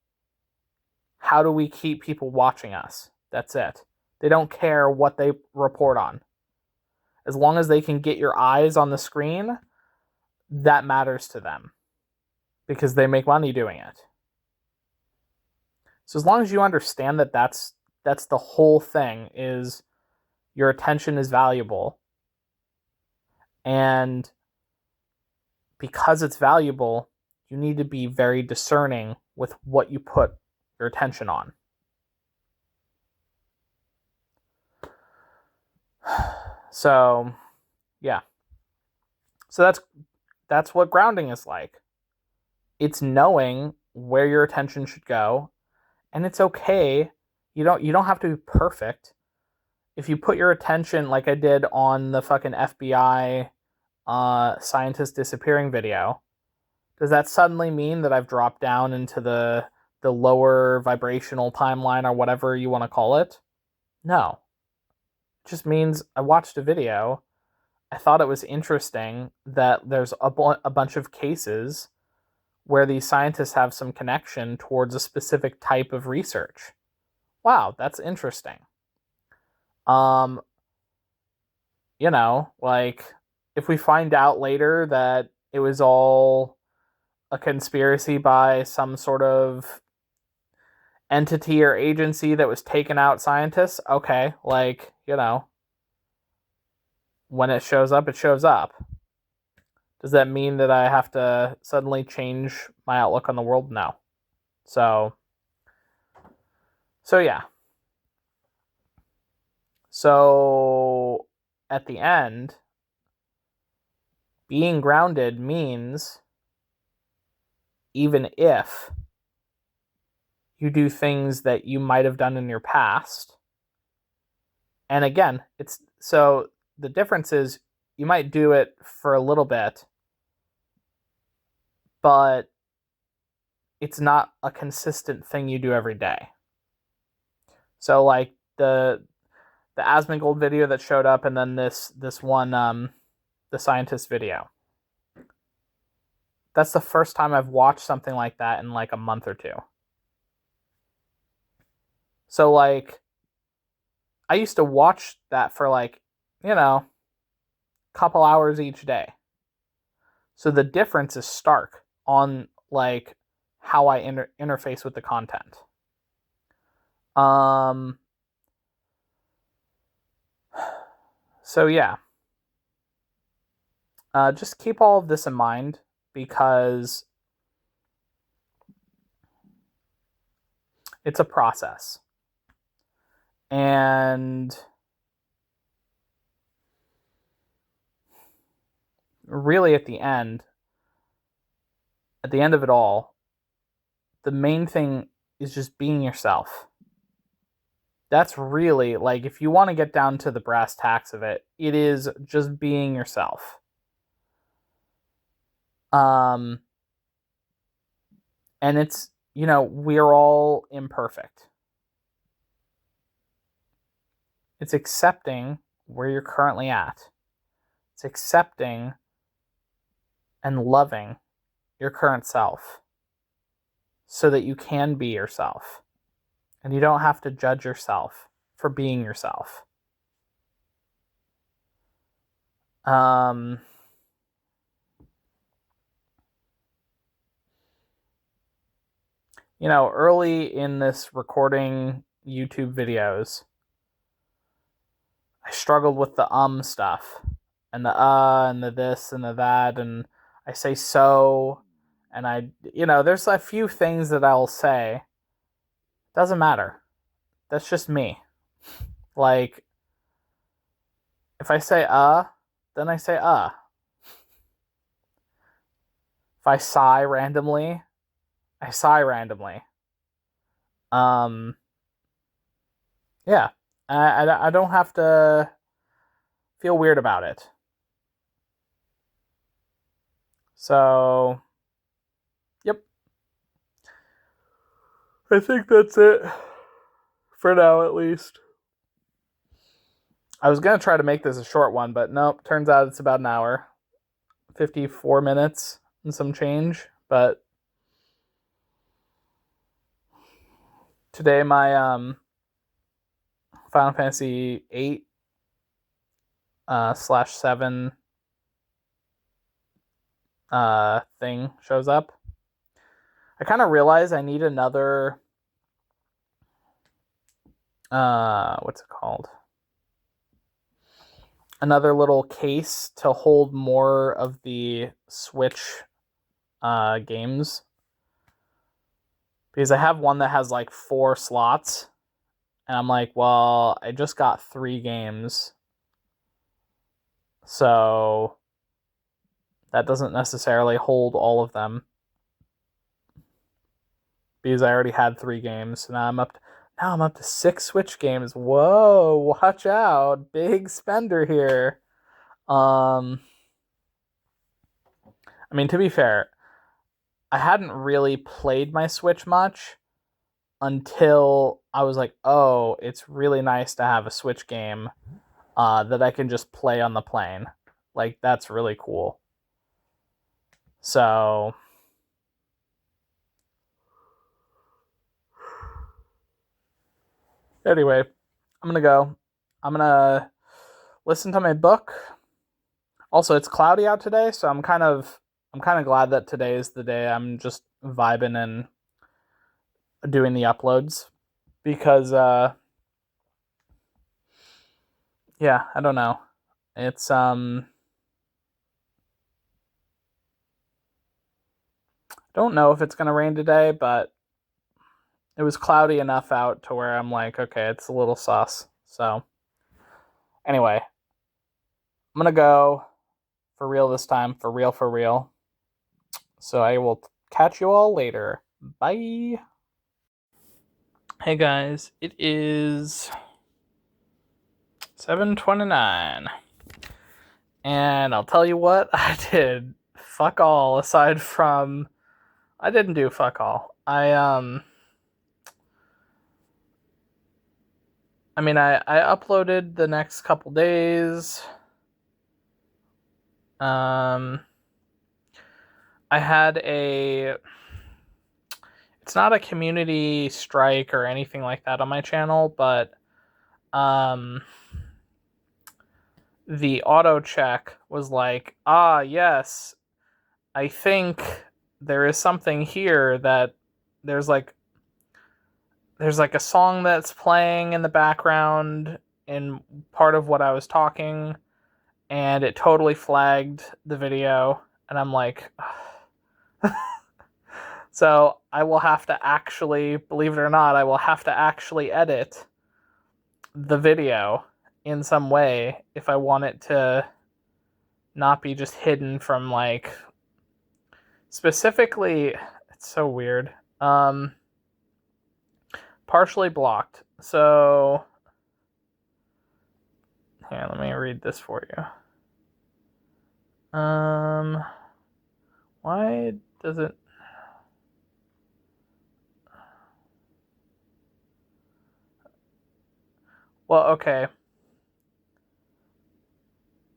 How do we keep people watching us? That's it. They don't care what they report on. As long as they can get your eyes on the screen, that matters to them because they make money doing it. So as long as you understand that that's the whole thing, is your attention is valuable, and because it's valuable, you need to be very discerning with what you put your attention on. So, yeah. So that's what grounding is like. It's knowing where your attention should go, and it's okay. You don't have to be perfect. If you put your attention, like I did on the fucking FBI scientist disappearing video, does that suddenly mean that I've dropped down into the lower vibrational timeline or whatever you want to call it? No. It just means I watched a video. I thought it was interesting that there's a bunch of cases where these scientists have some connection towards a specific type of research. Wow, that's interesting. Like if we find out later that it was all a conspiracy by some sort of entity or agency that was taking out scientists, okay, like, when it shows up, it shows up. Does that mean that I have to suddenly change my outlook on the world? No. So yeah. So at the end, being grounded means even if you do things that you might have done in your past, and again, the difference is you might do it for a little bit, but it's not a consistent thing you do every day. So like the Asmongold video that showed up, and then this one the scientist video. That's the first time I've watched something like that in like a month or two. So like I used to watch that for like, couple hours each day. So the difference is stark on like how I interface with the content. So yeah. Just keep all of this in mind, because it's a process. And really at the end of it all, the main thing is just being yourself. That's really, like, if you want to get down to the brass tacks of it, it is just being yourself. And it's, we're all imperfect. It's accepting where you're currently at. It's accepting and loving your current self so that you can be yourself. And you don't have to judge yourself for being yourself. Early in this recording YouTube videos, I struggled with the stuff, and the and the this and the that, and I say so, and there's a few things that I'll say. Doesn't matter. That's just me. Like, if I say then I say If I sigh randomly, I sigh randomly. Yeah. I don't have to feel weird about it. So, yep. I think that's it. For now, at least. I was going to try to make this a short one, but nope. Turns out it's about an hour. 54 minutes and some change. But today my Final Fantasy 8 /7 thing shows up. I kind of realize I need another what's it called? Another little case to hold more of the Switch games. Because I have one that has like 4 slots. And I'm like, well, I just got 3 games. So that doesn't necessarily hold all of them. Because I already had 3 games. So now I'm up to 6 Switch games. Whoa, watch out. Big spender here. I mean, to be fair, I hadn't really played my Switch much until I was like, oh, it's really nice to have a Switch game that I can just play on the plane. Like, that's really cool. So, anyway, I'm going to go. I'm going to listen to my book. Also, it's cloudy out today, so I'm kind of glad that today is the day I'm just vibing and doing the uploads because yeah, I don't know. It's don't know if it's going to rain today, but it was cloudy enough out to where I'm like, okay, it's a little sus. So, anyway, I'm going to go for real this time, for real, for real. So, I will catch you all later. Bye. Hey guys, it is 7:29. And I'll tell you what, I did fuck all aside from I didn't do fuck all. I uploaded the next couple days. I had it's not a community strike or anything like that on my channel, but the auto check was like, yes, I think there is something here that there's like a song that's playing in the background in part of what I was talking, and it totally flagged the video, and I'm like, so I will have to actually, believe it or not, I will have to actually edit the video in some way if I want it to not be just hidden from, like, specifically, it's so weird, partially blocked. So, here, let me read this for you. Why does it... Well, okay.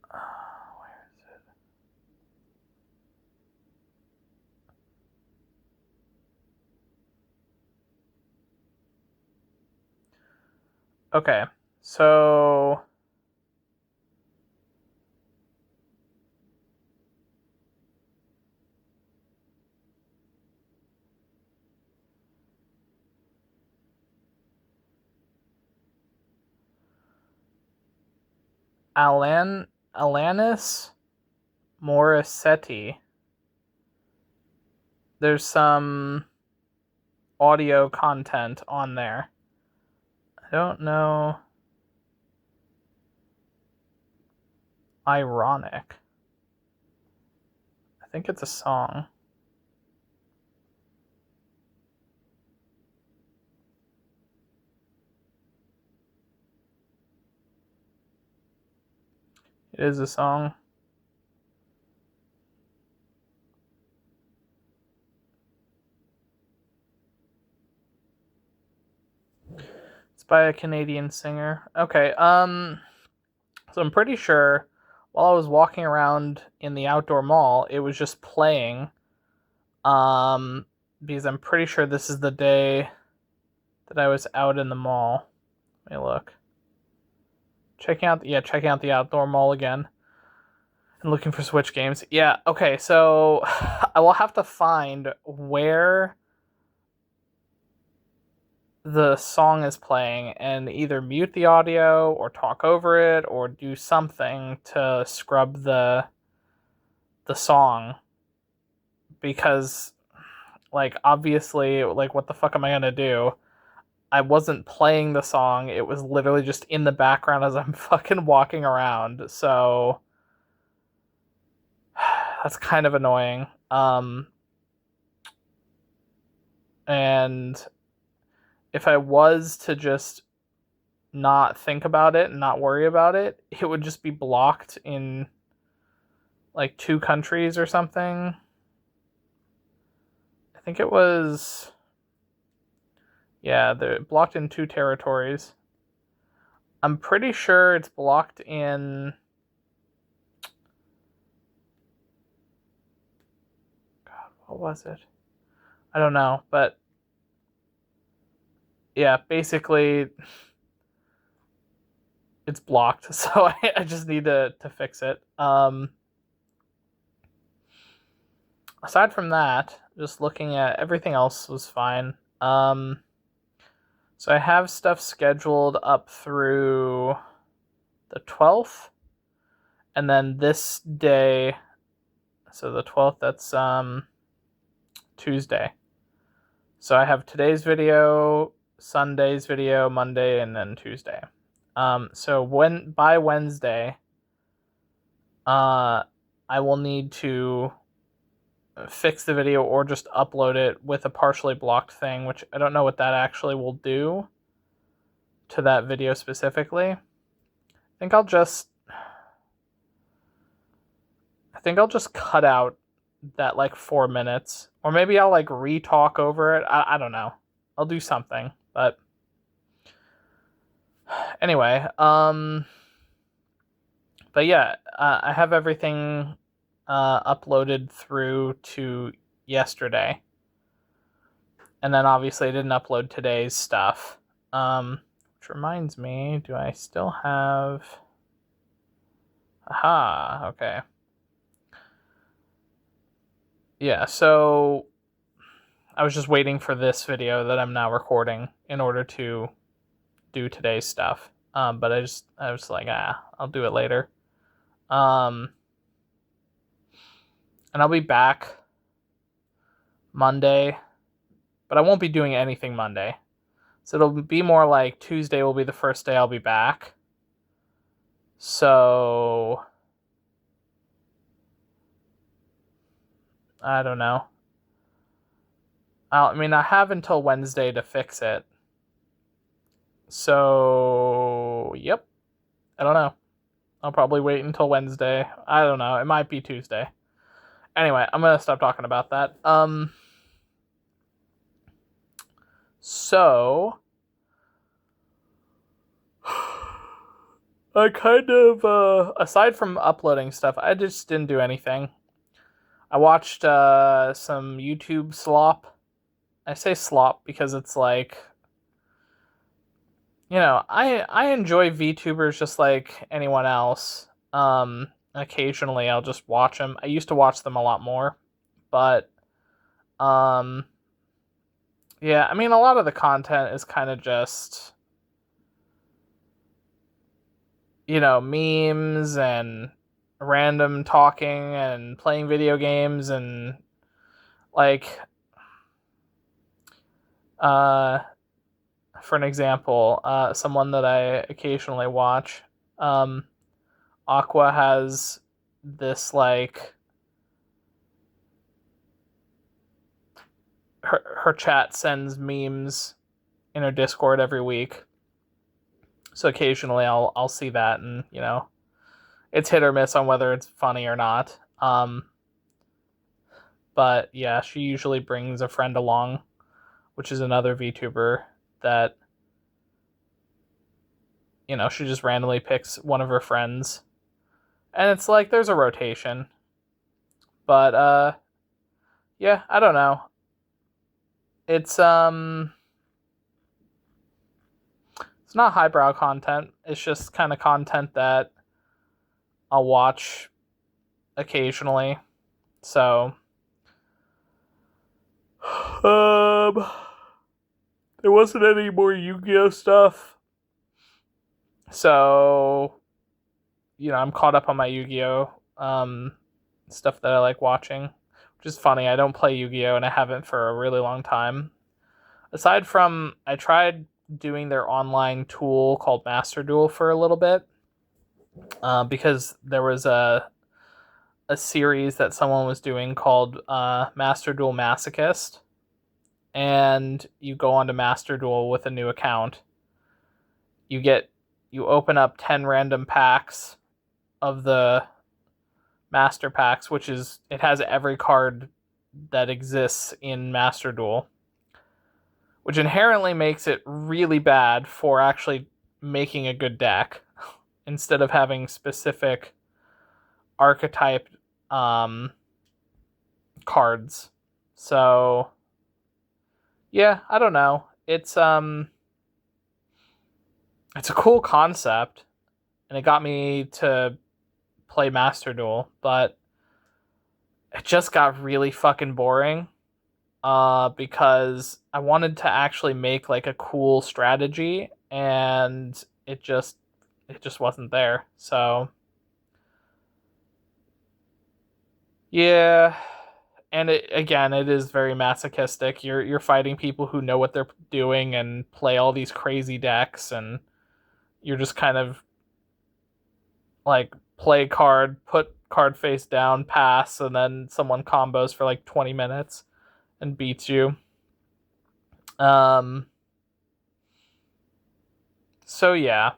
Where is it? Okay, so... Alanis Morissetti. There's some audio content on there. I don't know. Ironic. I think it's a song. It is a song. It's by a Canadian singer. Okay, so I'm pretty sure while I was walking around in the outdoor mall, it was just playing. Because I'm pretty sure this is the day that I was out in the mall. Let me look. Checking out the outdoor mall again. Looking for Switch games. Yeah, okay, so I will have to find where the song is playing and either mute the audio or talk over it or do something to scrub the song, because like obviously, like what the fuck am I gonna do? I wasn't playing the song, it was literally just in the background as I'm fucking walking around, so that's kind of annoying. And if I was to just not think about it and not worry about it, it would just be blocked in like 2 countries or something. I think it was, yeah, they're blocked in 2 territories. I'm pretty sure it's blocked in, God, what was it? I don't know, but yeah, basically it's blocked, so I just need to fix it. Aside from that, just looking at everything else was fine. So I have stuff scheduled up through the 12th, and then this day, so the 12th, that's Tuesday. So I have today's video, Sunday's video, Monday, and then Tuesday. So by Wednesday, I will need to fix the video or just upload it with a partially blocked thing, which I don't know what that actually will do to that video specifically. I think I'll just cut out that like 4 minutes, or maybe I'll like re-talk over it. I don't know. I'll do something, but anyway, but yeah, I have everything uploaded through to yesterday, and then obviously I didn't upload today's stuff. Which reminds me, do I still have? Aha, okay. Yeah, so I was just waiting for this video that I'm now recording in order to do today's stuff. But I was like, I'll do it later. And I'll be back Monday, but I won't be doing anything Monday. So it'll be more like Tuesday will be the first day I'll be back. So I don't know. I have until Wednesday to fix it. So, yep. I don't know. I'll probably wait until Wednesday. I don't know. It might be Tuesday. Anyway, I'm gonna stop talking about that. So I kind of aside from uploading stuff, I just didn't do anything. I watched some YouTube slop. I say slop because it's like, I enjoy VTubers just like anyone else. Occasionally I'll just watch them. I used to watch them a lot more, but yeah, a lot of the content is kind of just, memes and random talking and playing video games and like for an example, someone that I occasionally watch, Aqua has this like her chat sends memes in her Discord every week. So occasionally I'll see that, and it's hit or miss on whether it's funny or not. But yeah, she usually brings a friend along, which is another VTuber that she just randomly picks one of her friends, and it's like there's a rotation. But yeah, I don't know. It's not highbrow content. It's just kind of content that I'll watch occasionally. So, um, there wasn't any more Yu-Gi-Oh stuff. So, I'm caught up on my Yu-Gi-Oh stuff that I like watching, which is funny. I don't play Yu-Gi-Oh and I haven't for a really long time. Aside from, I tried doing their online tool called Master Duel for a little bit, because there was a series that someone was doing called Master Duel Masochist, and you go onto Master Duel with a new account. You open up 10 random packs of the Master Packs, it has every card that exists in Master Duel, which inherently makes it really bad for actually making a good deck instead of having specific archetype cards. So yeah, I don't know. It's a cool concept, and it got me to play Master Duel, but it just got really fucking boring. Because I wanted to actually make like a cool strategy, and it just wasn't there. So yeah, and it is very masochistic. You're fighting people who know what they're doing and play all these crazy decks, and you're just kind of like play card, put card face down, pass, and then someone combos for like 20 minutes and beats you. Um so yeah,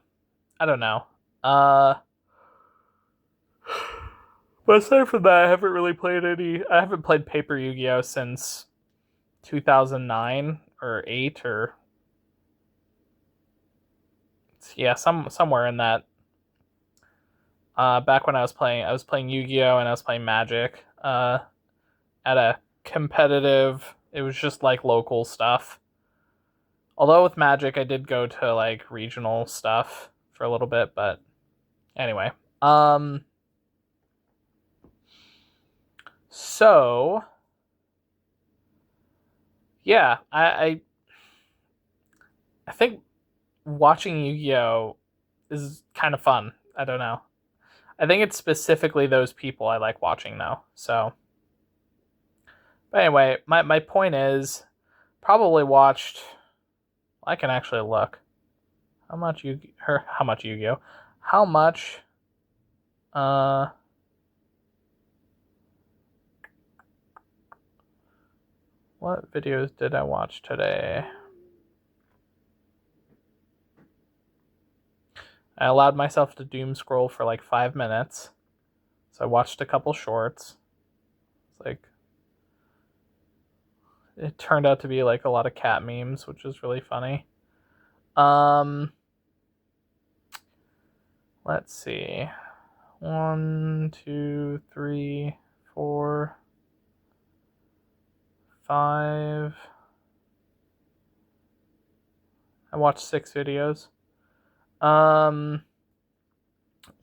I don't know. Uh but aside from that, I haven't played Paper Yu-Gi-Oh since 2009 or 8 or yeah, somewhere in that. Back when I was playing Yu-Gi-Oh and I was playing Magic at a competitive, it was just like local stuff. Although with Magic I did go to like regional stuff for a little bit, but anyway. So yeah, I think watching Yu-Gi-Oh is kind of fun. I don't know. I think it's specifically those people I like watching though. So, but anyway, my point is probably watched. I can actually look how much Yu-Gi-Oh, how much uh what videos did I watch today? I allowed myself to doom scroll for like 5 minutes. So I watched a couple shorts. It's like it turned out to be like a lot of cat memes, which was really funny. Let's see. 1, 2, 3, 4, 5. I watched 6 videos. One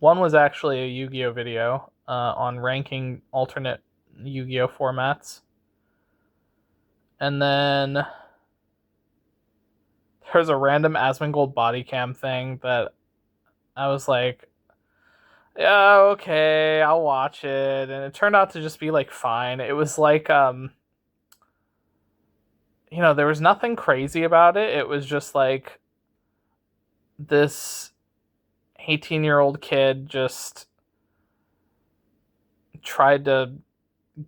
was actually a Yu-Gi-Oh video on ranking alternate Yu-Gi-Oh formats. And then there's a random Asmongold body cam thing that I was like, yeah, okay, I'll watch it. And it turned out to just be like fine. It was like there was nothing crazy about it. It was just like this 18-year-old kid just tried to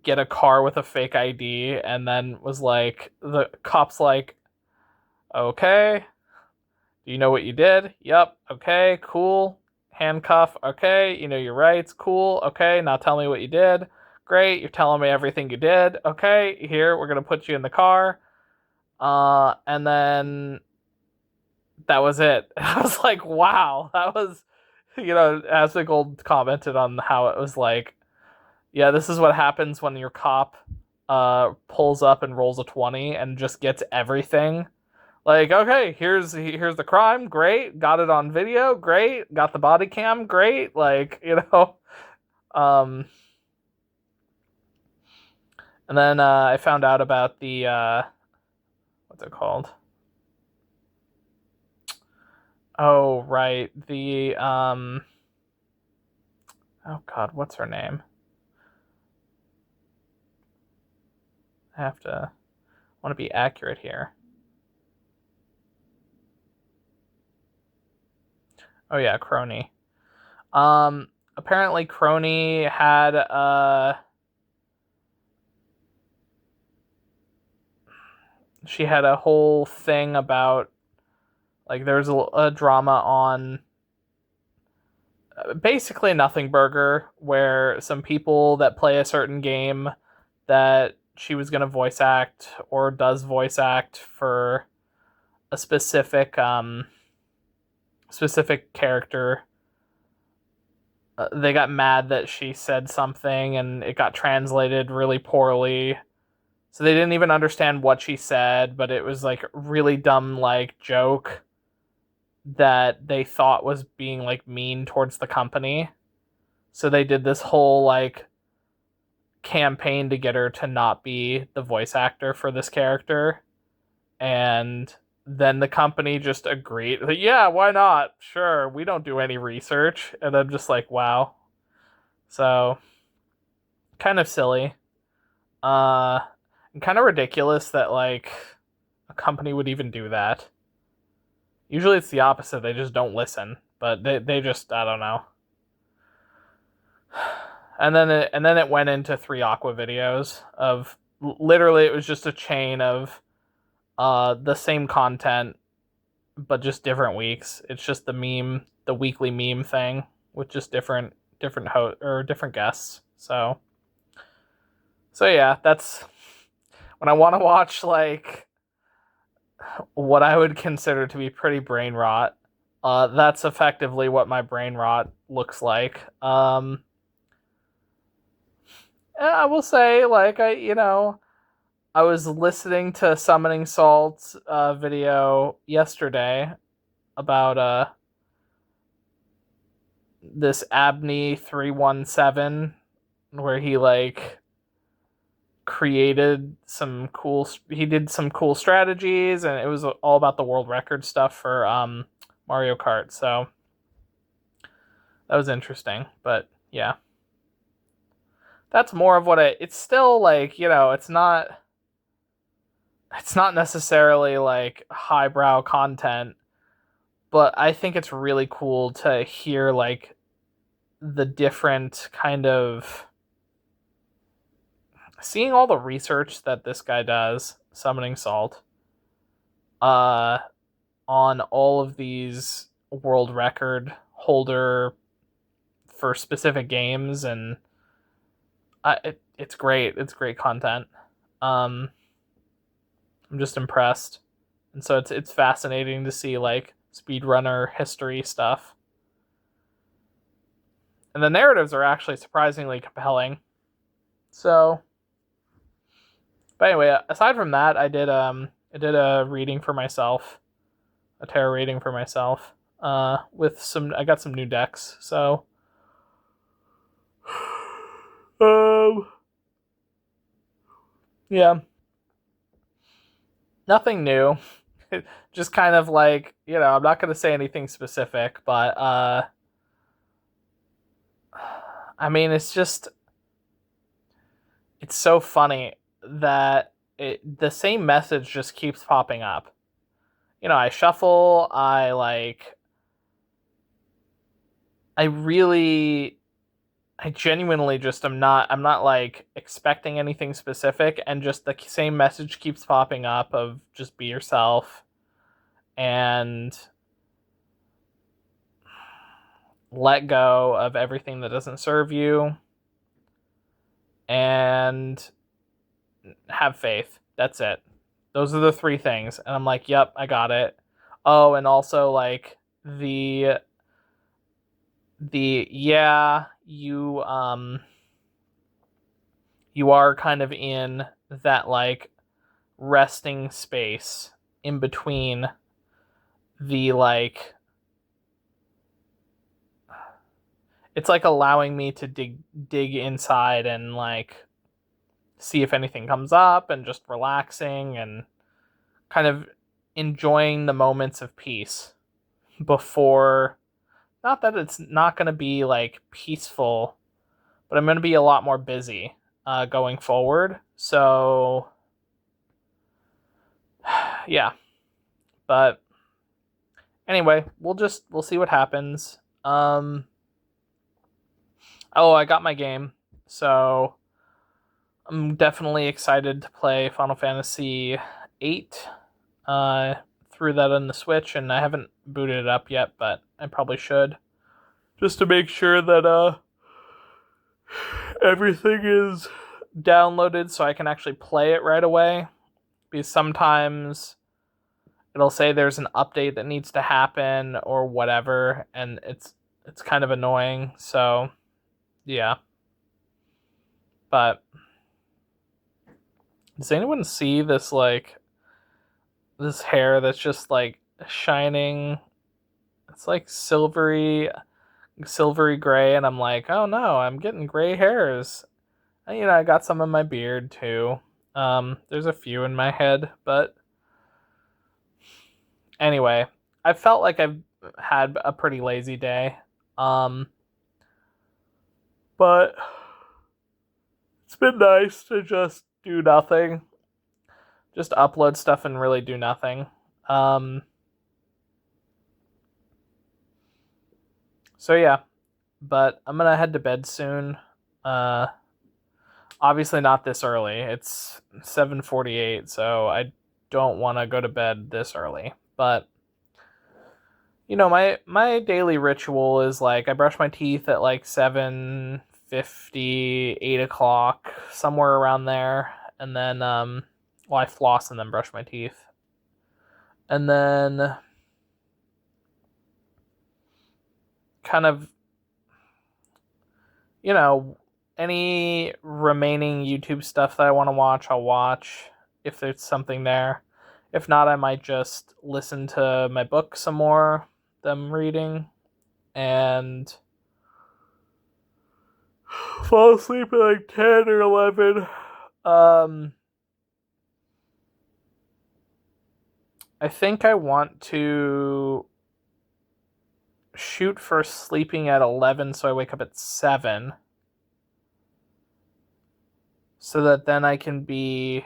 get a car with a fake ID, and then was like, the cops like, okay, do you know what you did? Yep. Okay, cool. Handcuff. Okay, you know your rights. Cool. Okay, now tell me what you did. Great, you're telling me everything you did. Okay, here, we're gonna put you in the car. And then that was it. I was like, wow, that was, as Gold commented on how it was like, yeah, this is what happens when your cop pulls up and rolls a 20 and just gets everything. Like, okay, here's the crime, great, got it on video, great, got the body cam, great, like, um And then I found out about the what's it called? Oh, right. The oh god, what's her name? I want to be accurate here. Oh yeah, Crony. Apparently Crony had she had a whole thing about, like, there's a drama on basically Nothing Burger, where some people that play a certain game that she was going to voice act or does voice act for a specific character, they got mad that she said something and it got translated really poorly. So they didn't even understand what she said, but it was like really dumb, like, joke that they thought was being like mean towards the company. So they did this whole like campaign to get her to not be the voice actor for this character. And then the company just agreed, like, yeah, why not? Sure, we don't do any research. And I'm just like, wow. So kind of silly. Uh and kind of ridiculous that like a company would even do that. Usually it's the opposite. They just don't listen. But they just, I don't know. And then it went into three Aqua videos of literally it was just a chain of the same content but just different weeks. It's just the weekly meme thing with just different guests. So yeah, that's when I want to watch like what I would consider to be pretty brain rot. That's effectively what my brain rot looks like. I will say, like, I was listening to Summoning Salt's video yesterday about this Abney 317, where he like created some cool. He did some cool strategies, and it was all about the world record stuff for Mario Kart. So that was interesting, but yeah, that's more of what it's still like. It's not necessarily like highbrow content, but I think it's really cool to hear like the different kind of seeing all the research that this guy does, Summoning Salt, uh on all of these world record holder for specific games, and it's great. It's great content. Um I'm just impressed. And so it's fascinating to see like speedrunner history stuff. And the narratives are actually surprisingly compelling. So, but anyway, aside from that, I did a reading for myself, a tarot reading for myself. With some I got some new decks. So, um yeah, nothing new. Just kind of like, I'm not going to say anything specific, but I mean, it's so funny that the same message just keeps popping up. I shuffle, I genuinely just I'm not like expecting anything specific, and just the same message keeps popping up of just be yourself and let go of everything that doesn't serve you and have faith. That's it. Those are the three things. And I'm like, yep, I got it. Oh, and also like the yeah, you are kind of in that like resting space in between the like it's like allowing me to dig inside and like see if anything comes up and just relaxing and kind of enjoying the moments of peace before. Not that it's not going to be like peaceful, but I'm going to be a lot more busy going forward. So, yeah. But anyway, we'll see what happens. Oh, I got my game, so I'm definitely excited to play Final Fantasy VIII. Threw that on the Switch, and I haven't booted it up yet, but I probably should, just to make sure that everything is downloaded so I can actually play it right away. Because sometimes it'll say there's an update that needs to happen or whatever, and it's kind of annoying. So yeah. But does anyone see this, like, this hair that's just like shining? It's like silvery gray, and I'm like, oh no, I'm getting gray hairs. And, I got some in my beard too. There's a few in my head, but anyway, I felt like I've had a pretty lazy day. But it's been nice to just do nothing. Just upload stuff and really do nothing. So yeah, but I'm gonna head to bed soon. Obviously not this early. It's 7:48, so I don't want to go to bed this early. But my daily ritual is like I brush my teeth at like 7:50, 8 o'clock, somewhere around there, and then I floss and then brush my teeth, and then kind of any remaining YouTube stuff that I want to watch, I'll watch if there's something there. If not, I might just listen to my book some more, them reading, and fall asleep at like 10 or 11. I think I want to shoot for sleeping at 11 so I wake up at 7. So that then I can be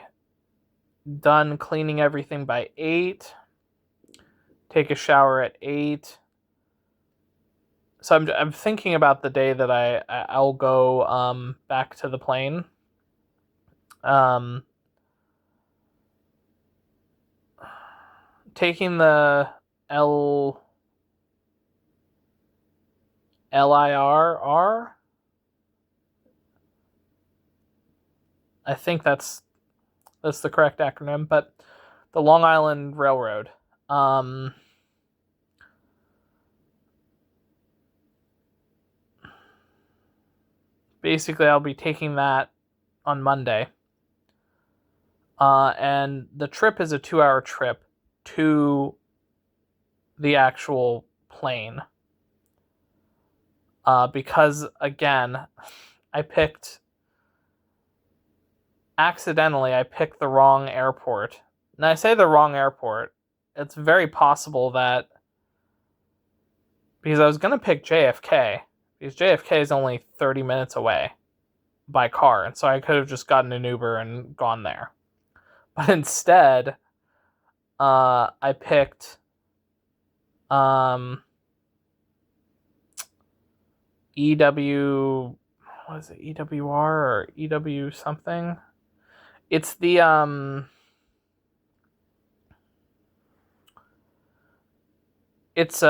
done cleaning everything by 8. Take a shower at 8. So I'm thinking about the day that I'll go back to the plane. Taking the LIRR. I think that's the correct acronym, but the Long Island Railroad. Basically, I'll be taking that on Monday. And the trip is a 2-hour trip to the actual plane. Because, again, I picked the wrong airport. And I say the wrong airport. It's very possible that, because I was going to pick JFK, because JFK is only 30 minutes away by car, and so I could have just gotten an Uber and gone there. But instead, I picked EW, what is it, EWR or EW something? It's the it's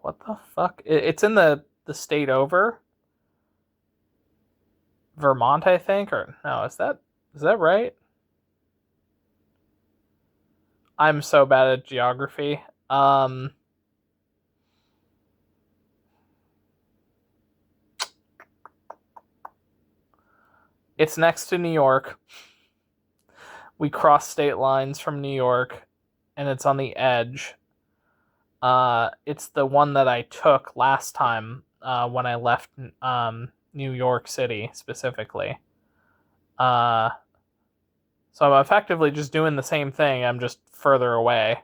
what the fuck? It's in the state over Vermont, I think, or no, is that right? I'm so bad at geography. It's next to New York. We cross state lines from New York, and it's on the edge. It's the one that I took last time when I left New New York City specifically. So I'm effectively just doing the same thing. I'm just further away.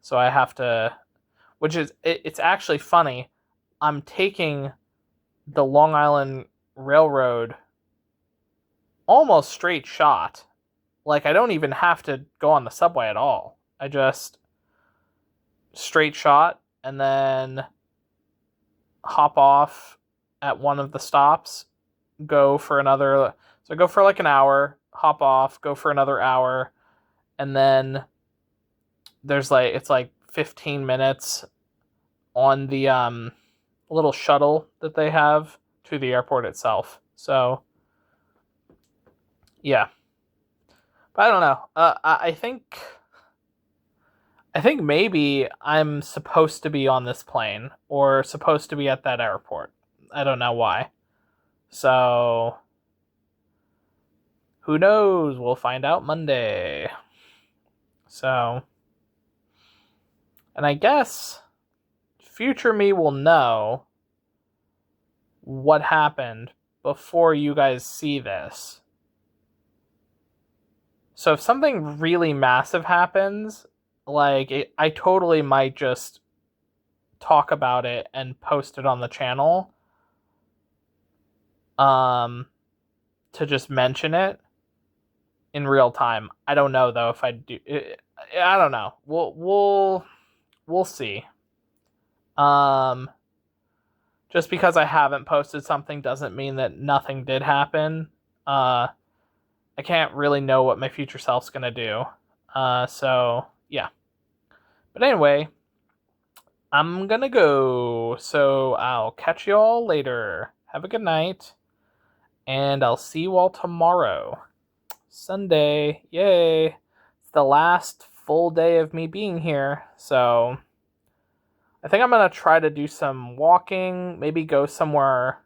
So I have to, which is, it's actually funny. I'm taking the Long Island Railroad almost straight shot. Like, I don't even have to go on the subway at all. I just straight shot and then hop off at one of the stops, go for another. So I go for like an hour, hop off, go for another hour, and then it's like 15 minutes on the little shuttle that they have to the airport itself. So yeah, but I don't know. I think maybe I'm supposed to be on this plane or supposed to be at that airport. I don't know why. So who knows? We'll find out Monday. So, and I guess future me will know what happened before you guys see this. So if something really massive happens, like I totally might just talk about it and post it on the channel. To just mention it in real time. I don't know though if I do. I don't know. We'll see. Just because I haven't posted something doesn't mean that nothing did happen. I can't really know what my future self's gonna do. So yeah. But anyway, I'm gonna go. So I'll catch you all later. Have a good night. And I'll see you all tomorrow. Sunday. Yay. It's the last full day of me being here. So I think I'm going to try to do some walking. Maybe go somewhere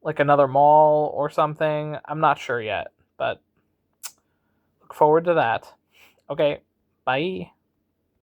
like another mall or something. I'm not sure yet. But look forward to that. Okay. Bye.